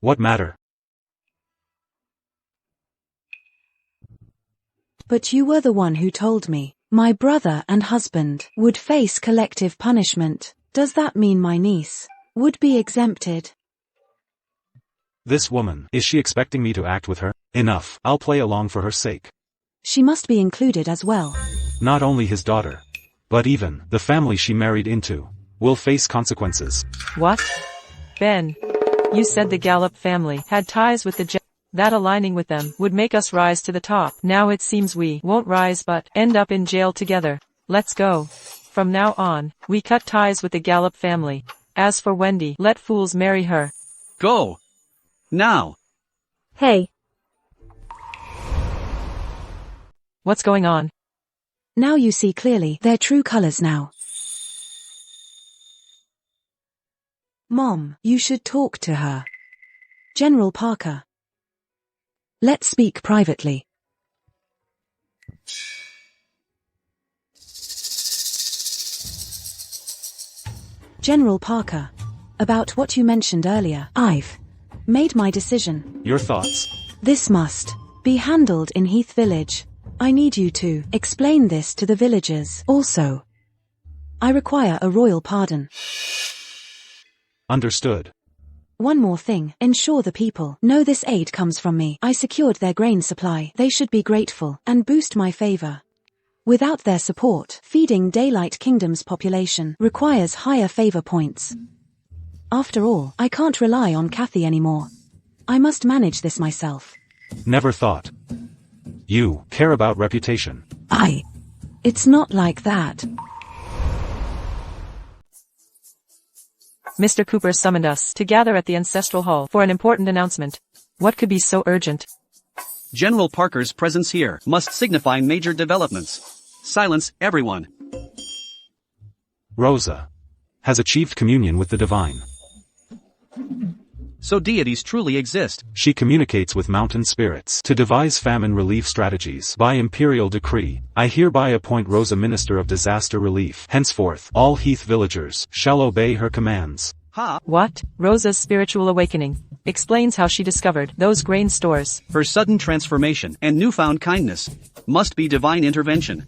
What matter? But you were the one who told me my brother and husband would face collective punishment. Does that mean my niece would be exempted? This woman, is she expecting me to act with her? Enough, I'll play along for her sake. She must be included as well. Not only his daughter, but even the family she married into will face consequences. What? Ben, you said the Gallup family had ties with the that aligning with them would make us rise to the top. Now it seems we won't rise but end up in jail together. Let's go. From now on, we cut ties with the Gallup family. As for Wendy, let fools marry her. Go! Now! Hey. What's going on? Now you see clearly their true colors now. Mom, you should talk to her. General Parker. Let's speak privately. General Parker. About what you mentioned earlier, I've made my decision. Your thoughts? This must be handled in Heath Village. I need you to explain this to the villagers. Also, I require a royal pardon. Understood. One more thing, ensure the people know this aid comes from me. I secured their grain supply. They should be grateful and boost my favor. Without their support, feeding Daylight Kingdom's population requires higher favor points. After all, I can't rely on Kathy anymore. I must manage this myself. Never thought. You care about reputation. It's not like that. Mr. Cooper summoned us to gather at the Ancestral Hall for an important announcement. What could be so urgent? General Parker's presence here must signify major developments. Silence, everyone. Rosa has achieved communion with the divine. So deities truly exist. She communicates with mountain spirits to devise famine relief strategies. By imperial decree, I hereby appoint Rosa Minister of Disaster Relief. Henceforth, all Heath villagers shall obey her commands. Ha! What? Rosa's spiritual awakening explains how she discovered those grain stores. Her sudden transformation and newfound kindness must be divine intervention.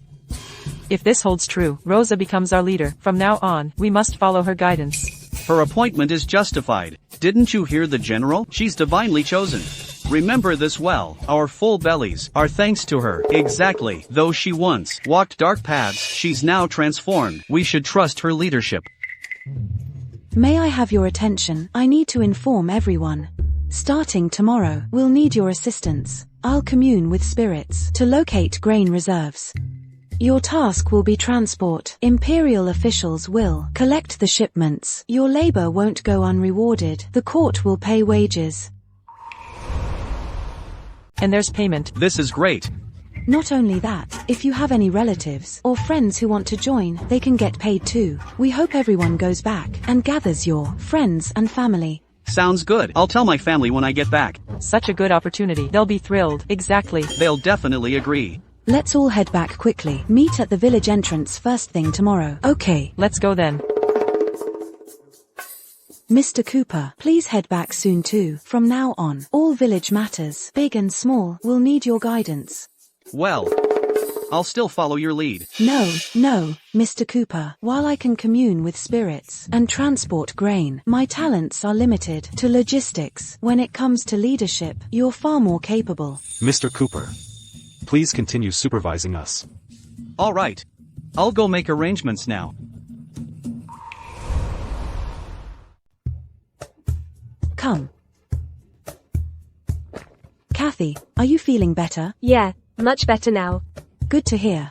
If this holds true, Rosa becomes our leader. From now on, we must follow her guidance. Her appointment is justified. Didn't you hear the general? She's divinely chosen. Remember this well. Our full bellies are thanks to her. Exactly. Though she once walked dark paths, she's now transformed. We should trust her leadership. May I have your attention? I need to inform everyone. Starting tomorrow, we'll need your assistance. I'll commune with spirits to locate grain reserves. Your task will be transport. Imperial officials will collect the shipments. Your labor won't go unrewarded. The court will pay wages. And there's payment. This is great. Not only that, if you have any relatives or friends who want to join, they can get paid too. We hope everyone goes back and gathers your friends and family. Sounds good. I'll tell my family when I get back. Such a good opportunity. They'll be thrilled. Exactly. They'll definitely agree. Let's all head back quickly. Meet at the village entrance first thing tomorrow. Okay. Let's go then. Mr. Cooper, please head back soon too. From now on, all village matters, big and small, will need your guidance. Well, I'll still follow your lead. No, Mr. Cooper. While I can commune with spirits and transport grain, my talents are limited to logistics. When it comes to leadership, you're far more capable. Mr. Cooper, please continue supervising us. All right. I'll go make arrangements now. Come. Kathy, are you feeling better? Yeah, much better now. Good to hear.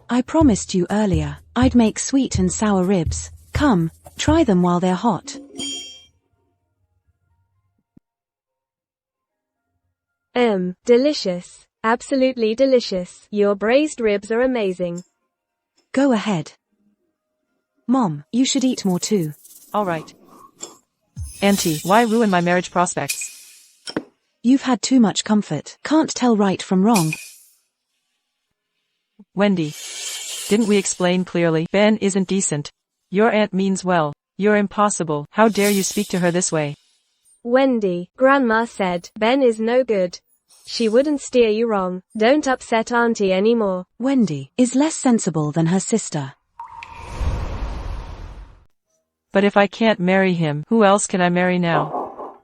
I promised you earlier, I'd make sweet and sour ribs. Come, try them while they're hot. Delicious. Absolutely delicious. Your braised ribs are amazing. Go ahead. Mom, you should eat more too. Alright. Auntie, why ruin my marriage prospects? You've had too much comfort. Can't tell right from wrong. Wendy. Didn't we explain clearly? Ben isn't decent. Your aunt means well. You're impossible. How dare you speak to her this way? Wendy, Grandma said, Ben is no good. She wouldn't steer you wrong. Don't upset Auntie anymore. Wendy is less sensible than her sister. But if I can't marry him, who else can I marry now?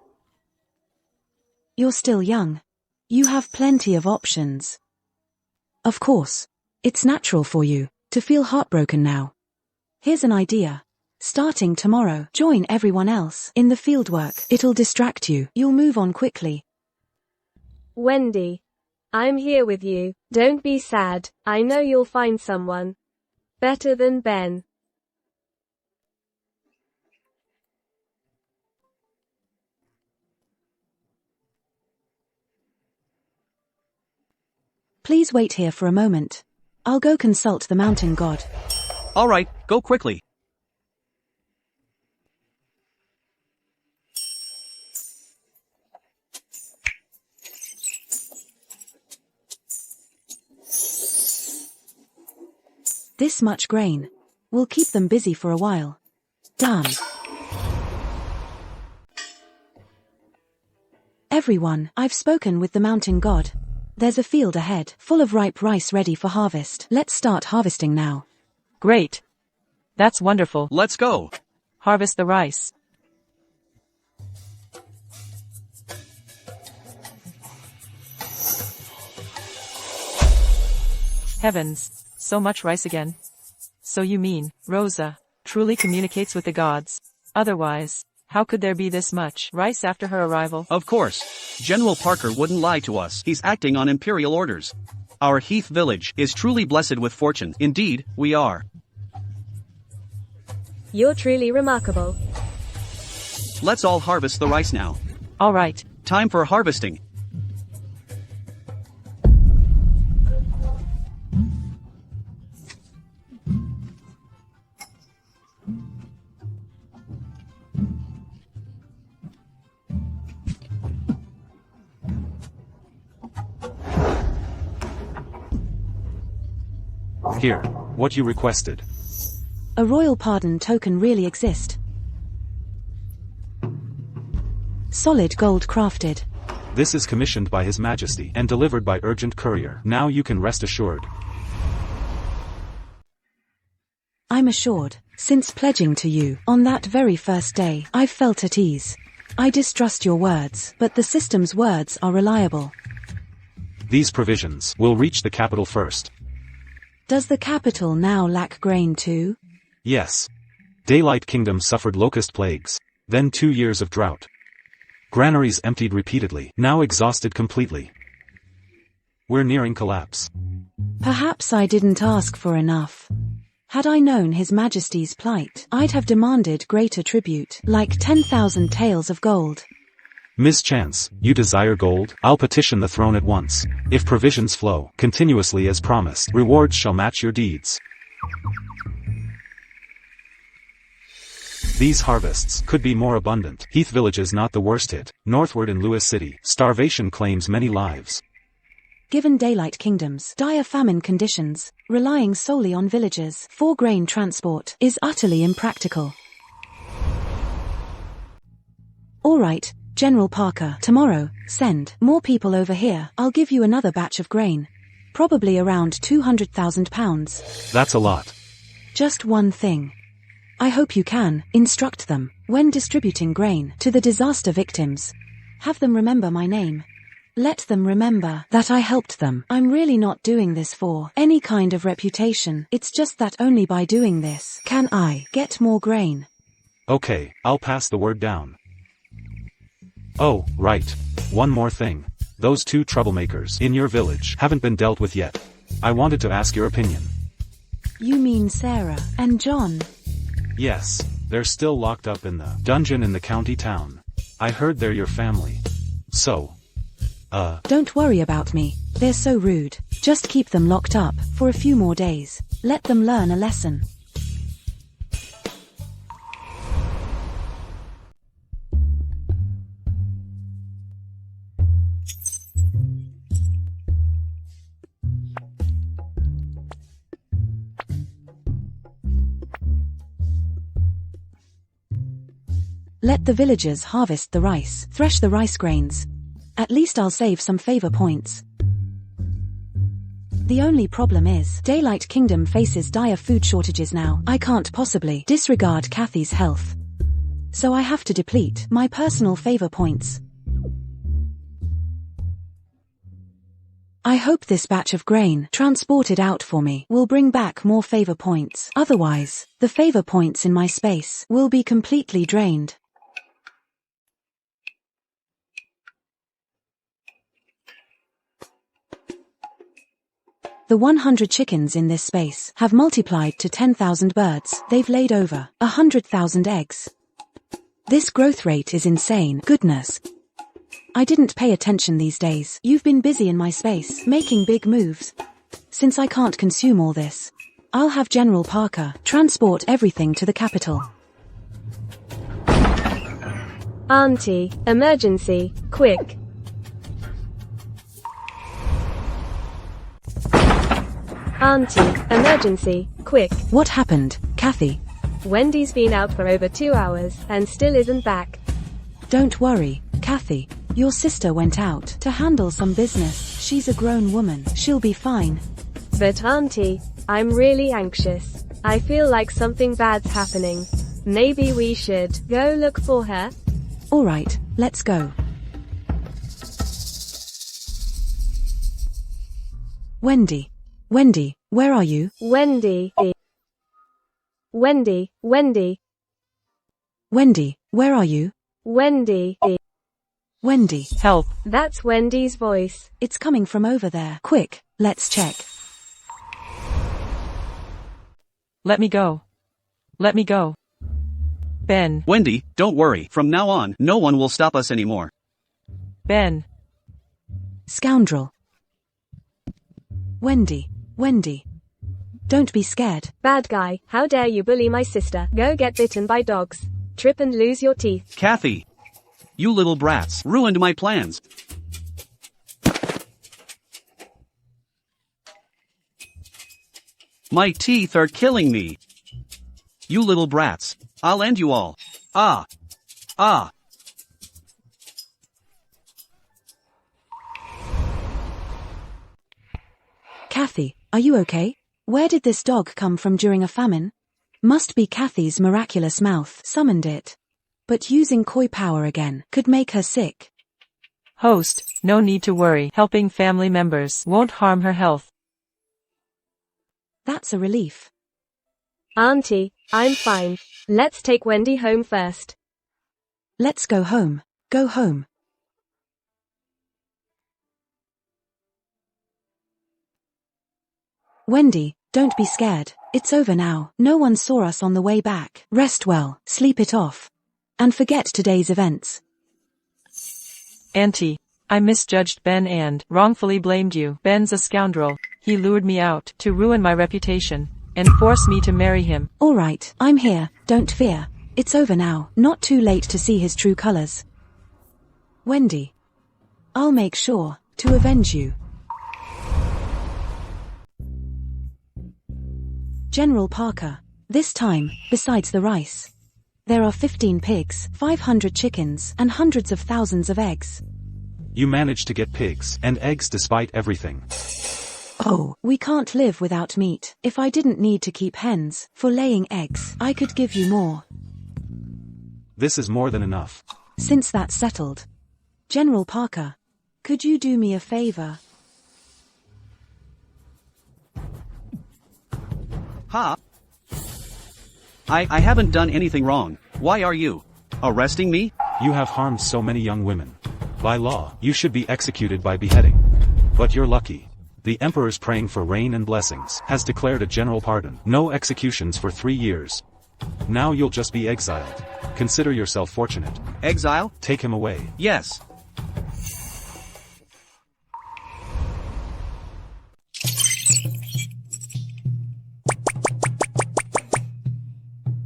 You're still young. You have plenty of options. Of course, it's natural for you to feel heartbroken now. Here's an idea. Starting tomorrow, join everyone else in the fieldwork. It'll distract you. You'll move on quickly. Wendy, I'm here with you. Don't be sad. I know you'll find someone better than Ben. Please wait here for a moment. I'll go consult the mountain god. All right, go quickly. This much grain will keep them busy for a while. Done. Everyone, I've spoken with the mountain god. There's a field ahead, full of ripe rice ready for harvest. Let's start harvesting now. Great. That's wonderful. Let's go. Harvest the rice. Heavens, so much rice again. So you mean, Rosa, truly communicates with the gods. Otherwise, how could there be this much rice after her arrival? Of course. General Parker wouldn't lie to us. He's acting on imperial orders. Our Heath village is truly blessed with fortune. Indeed, we are. You're truly remarkable. Let's all harvest the rice now. All right. Time for harvesting. Here, what you requested. A royal pardon token really exist. Solid gold crafted. This is commissioned by His Majesty and delivered by urgent courier. Now you can rest assured. I'm assured, since pledging to you, on that very first day, I've felt at ease. I distrust your words, but the system's words are reliable. These provisions will reach the capital first. Does the capital now lack grain too? Yes. Daylight Kingdom suffered locust plagues, then 2 years of drought. Granaries emptied repeatedly, now exhausted completely. We're nearing collapse. Perhaps I didn't ask for enough. Had I known His Majesty's plight, I'd have demanded greater tribute, like 10,000 taels of gold. Mischance, you desire gold? I'll petition the throne at once. If provisions flow continuously as promised, rewards shall match your deeds. These harvests could be more abundant. Heath Village is not the worst hit. Northward in Lewis City, starvation claims many lives. Given Daylight Kingdom's dire famine conditions, relying solely on villagers for grain transport is utterly impractical. All right, General Parker, tomorrow, send more people over here. I'll give you another batch of grain. Probably around £200,000. That's a lot. Just one thing. I hope you can instruct them, when distributing grain to the disaster victims. Have them remember my name. Let them remember that I helped them. I'm really not doing this for any kind of reputation. It's just that only by doing this can I get more grain. Okay, I'll pass the word down. Oh, right. One more thing. Those two troublemakers in your village haven't been dealt with yet. I wanted to ask your opinion. You mean Sarah and John? Yes, they're still locked up in the dungeon in the county town. I heard they're your family. So, Don't worry about me. They're so rude. Just keep them locked up for a few more days. Let them learn a lesson. Let the villagers harvest the rice, thresh the rice grains. At least I'll save some favor points. The only problem is, Daylight Kingdom faces dire food shortages now. I can't possibly disregard Kathy's health. So I have to deplete my personal favor points. I hope this batch of grain transported out for me will bring back more favor points. Otherwise, the favor points in my space will be completely drained. The 100 chickens in this space have multiplied to 10,000 birds. They've laid over 100,000 eggs. This growth rate is insane. Goodness. I didn't pay attention these days. You've been busy in my space, making big moves. Since I can't consume all this, I'll have General Parker transport everything to the capital. Auntie, emergency, quick. Auntie, emergency, quick. What happened, Kathy? Wendy's been out for over 2 hours and still isn't back. Don't worry, Kathy. Your sister went out to handle some business. She's a grown woman. She'll be fine. But Auntie, I'm really anxious. I feel like something bad's happening. Maybe we should go look for her? Alright, let's go. Wendy, where are you? Wendy, Wendy, where are you? Wendy. Help. That's Wendy's voice. It's coming from over there. Quick, let's check. Let me go. Let me go. Ben. Wendy, don't worry. From now on, no one will stop us anymore. Ben. Scoundrel. Wendy. Don't be scared. Bad guy, how dare you bully my sister? Go get bitten by dogs. Trip and lose your teeth. Kathy! You little brats ruined my plans. My teeth are killing me. You little brats. I'll end you all. Ah. Kathy, are you okay? Where did this dog come from during a famine? Must be Kathy's miraculous mouth summoned it. But using koi power again could make her sick. Host, no need to worry. Helping family members won't harm her health. That's a relief. Auntie, I'm fine. Let's take Wendy home first. Let's go home. Go home. Wendy, don't be scared. It's over now. No one saw us on the way back. Rest well, sleep it off. And forget today's events. Auntie, I misjudged Ben and wrongfully blamed you. Ben's a scoundrel. He lured me out to ruin my reputation and force me to marry him. Alright, I'm here. Don't fear. It's over now. Not too late to see his true colors. Wendy, I'll make sure to avenge you. General Parker. This time, besides the rice, there are 15 pigs, 500 chickens, and hundreds of thousands of eggs. You managed to get pigs and eggs despite everything. Oh, we can't live without meat. If I didn't need to keep hens for laying eggs, I could give you more. This is more than enough. Since that's settled, General Parker, could you do me a favor? Ha! I haven't done anything wrong. Why are you arresting me? You have harmed so many young women. By law, you should be executed by beheading. But you're lucky. The emperor's praying for rain and blessings has declared a general pardon. No executions for 3 years. Now you'll just be exiled. Consider yourself fortunate. Exile? Take him away. Yes.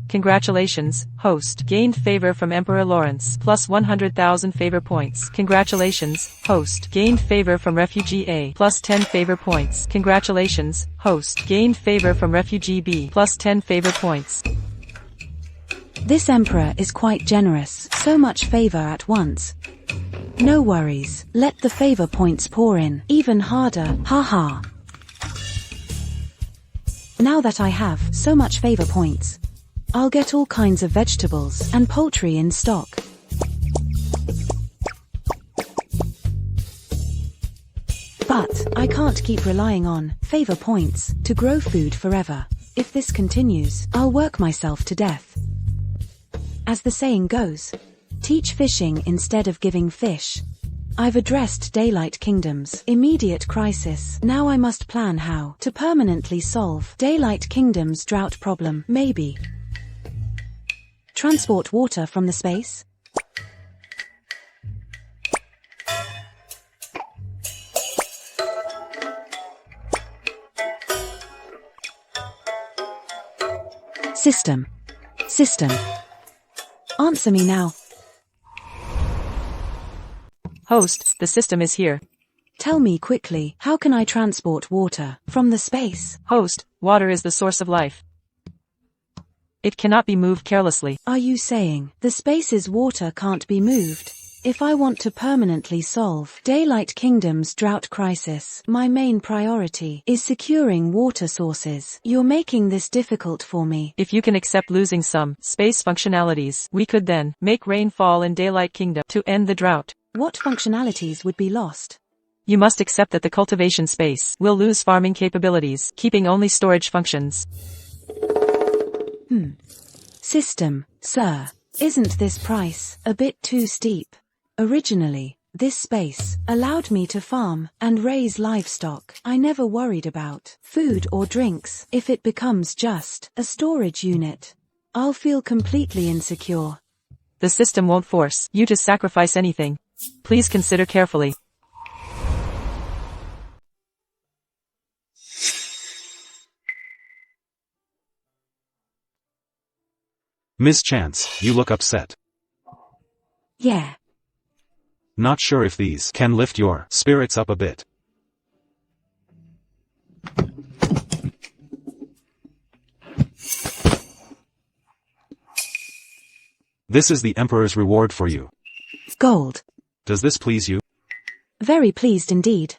Congratulations, host. Gained favor from Emperor Lawrence. Plus 100,000 favor points. Congratulations, host. Gained favor from Refugee A. Plus 10 favor points. Congratulations, host. Gained favor from Refugee B. Plus 10 favor points. This emperor is quite generous. So much favor at once. No worries. Let the favor points pour in. Even harder. Haha. Now that I have so much favor points, I'll get all kinds of vegetables and poultry in stock. But I can't keep relying on favor points to grow food forever. If this continues, I'll work myself to death. As the saying goes, teach fishing instead of giving fish. I've addressed Daylight Kingdom's immediate crisis. Now I must plan how to permanently solve Daylight Kingdom's drought problem. Maybe transport water from the space? System. Answer me now. Host, the system is here. Tell me quickly, how can I transport water from the space? Host, water is the source of life. It cannot be moved carelessly. Are you saying the space's water can't be moved? If I want to permanently solve Daylight Kingdom's drought crisis, my main priority is securing water sources. You're making this difficult for me. If you can accept losing some space functionalities, we could then make rain fall in Daylight Kingdom to end the drought. What functionalities would be lost? You must accept that the cultivation space will lose farming capabilities, keeping only storage functions. System, sir. Isn't this price a bit too steep? Originally, this space allowed me to farm and raise livestock. I never worried about food or drinks. If it becomes just a storage unit, I'll feel completely insecure. The system won't force you to sacrifice anything. Please consider carefully. Miss Chance, you look upset. Yeah. Not sure if these can lift your spirits up a bit. This is the Emperor's reward for you. Gold. Does this please you? Very pleased indeed.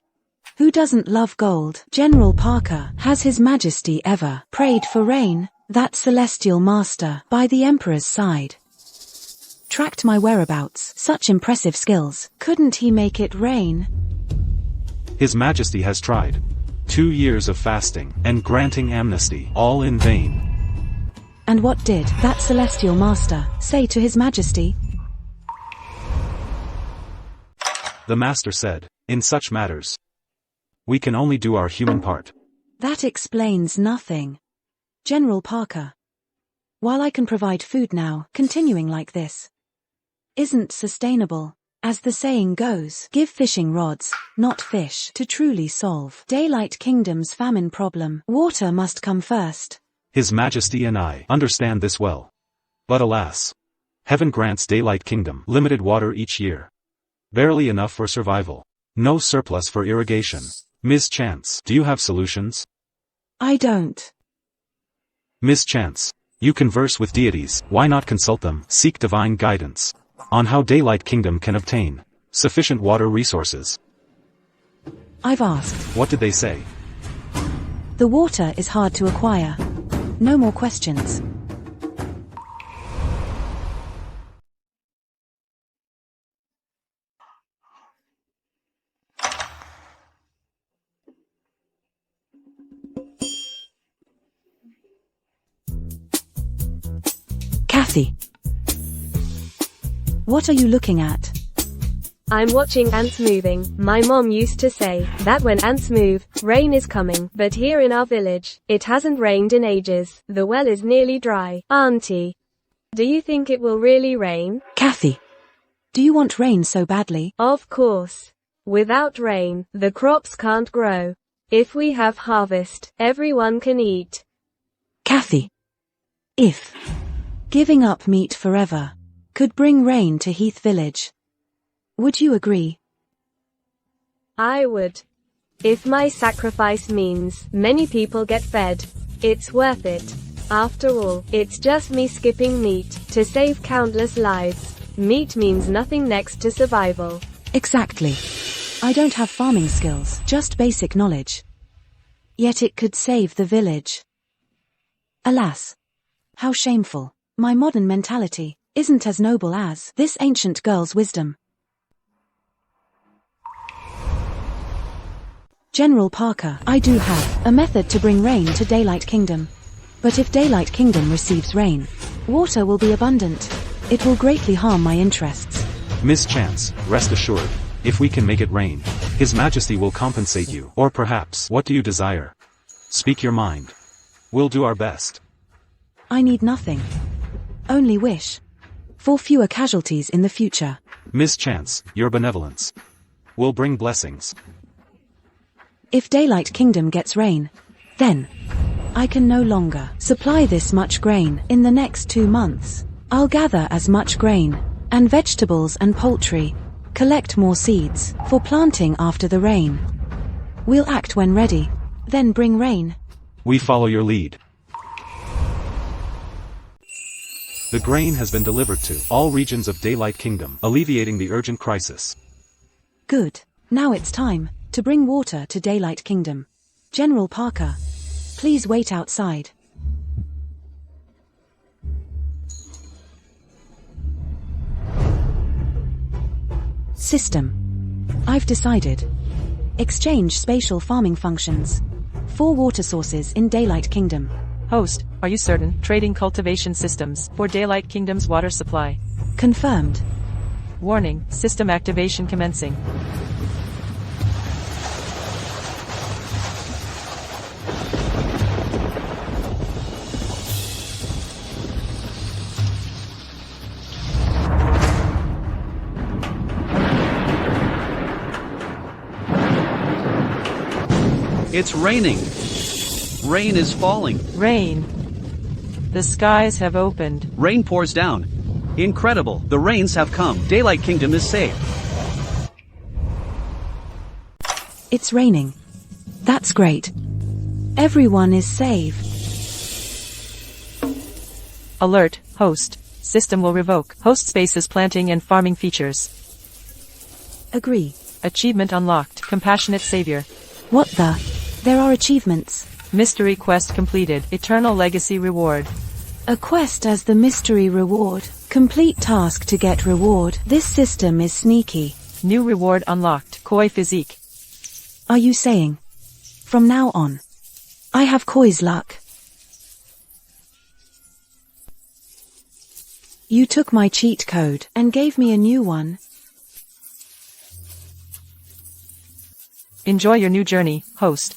Who doesn't love gold? General Parker, has His Majesty ever prayed for rain? That celestial master by the Emperor's side tracked my whereabouts. Such impressive skills. Couldn't he make it rain? His Majesty has tried. 2 years of fasting and granting amnesty, all in vain. And what did that celestial master say to His Majesty? The master said, in such matters, we can only do our human part. That explains nothing. General Parker. While I can provide food now, continuing like this isn't sustainable. As the saying goes, give fishing rods, not fish, to truly solve Daylight Kingdom's famine problem. Water must come first. His Majesty and I understand this well. But alas, heaven grants Daylight Kingdom limited water each year. Barely enough for survival. No surplus for irrigation. Ms. Chance, do you have solutions? I don't. Ms. Chance, you converse with deities, why not consult them? Seek divine guidance on how Daylight Kingdom can obtain sufficient water resources. I've asked. What did they say? The water is hard to acquire. No more questions. Kathy. What are you looking at? I'm watching ants moving. My mom used to say that when ants move, rain is coming. But here in our village, it hasn't rained in ages. The well is nearly dry. Auntie, do you think it will really rain? Kathy. Do you want rain so badly? Of course. Without rain, the crops can't grow. If we have harvest, everyone can eat. Kathy. If giving up meat forever could bring rain to Heath Village, would you agree? I would. If my sacrifice means many people get fed, it's worth it. After all, it's just me skipping meat to save countless lives. Meat means nothing next to survival. Exactly. I don't have farming skills, just basic knowledge. Yet it could save the village. Alas. How shameful. My modern mentality isn't as noble as this ancient girl's wisdom. General Parker, I do have a method to bring rain to Daylight Kingdom. But if Daylight Kingdom receives rain, water will be abundant. It will greatly harm my interests. Miss Chance, rest assured, if we can make it rain, His Majesty will compensate you. Or perhaps, what do you desire? Speak your mind. We'll do our best. I need nothing. Only wish for fewer casualties in the future. Miss Chance, your benevolence will bring blessings. If Daylight Kingdom gets rain, then I can no longer supply this much grain. In the next 2 months, I'll gather as much grain and vegetables and poultry, collect more seeds for planting after the rain. We'll act when ready, then bring rain. We follow your lead. The grain has been delivered to all regions of Daylight Kingdom, alleviating the urgent crisis. Good. Now it's time to bring water to Daylight Kingdom. General Parker, please wait outside. System. I've decided. Exchange spatial farming functions. 4 water sources in Daylight Kingdom. Host, are you certain? Trading cultivation systems for Daylight Kingdom's water supply. Confirmed. Warning, system activation commencing. It's raining. Rain is falling. Rain. The skies have opened. Rain pours down. Incredible, the rains have come. Daylight Kingdom is safe. It's raining. That's great. Everyone is safe. Alert, host. System will revoke host spaces planting and farming features. Agree. Achievement unlocked. Compassionate Savior. What the? There are achievements. Mystery quest completed. Eternal legacy reward. A quest as the mystery reward. Complete task to get reward. This system is sneaky. New reward unlocked. Koi physique. Are you saying? From now on, I have Koi's luck. You took my cheat code and gave me a new one. Enjoy your new journey, host.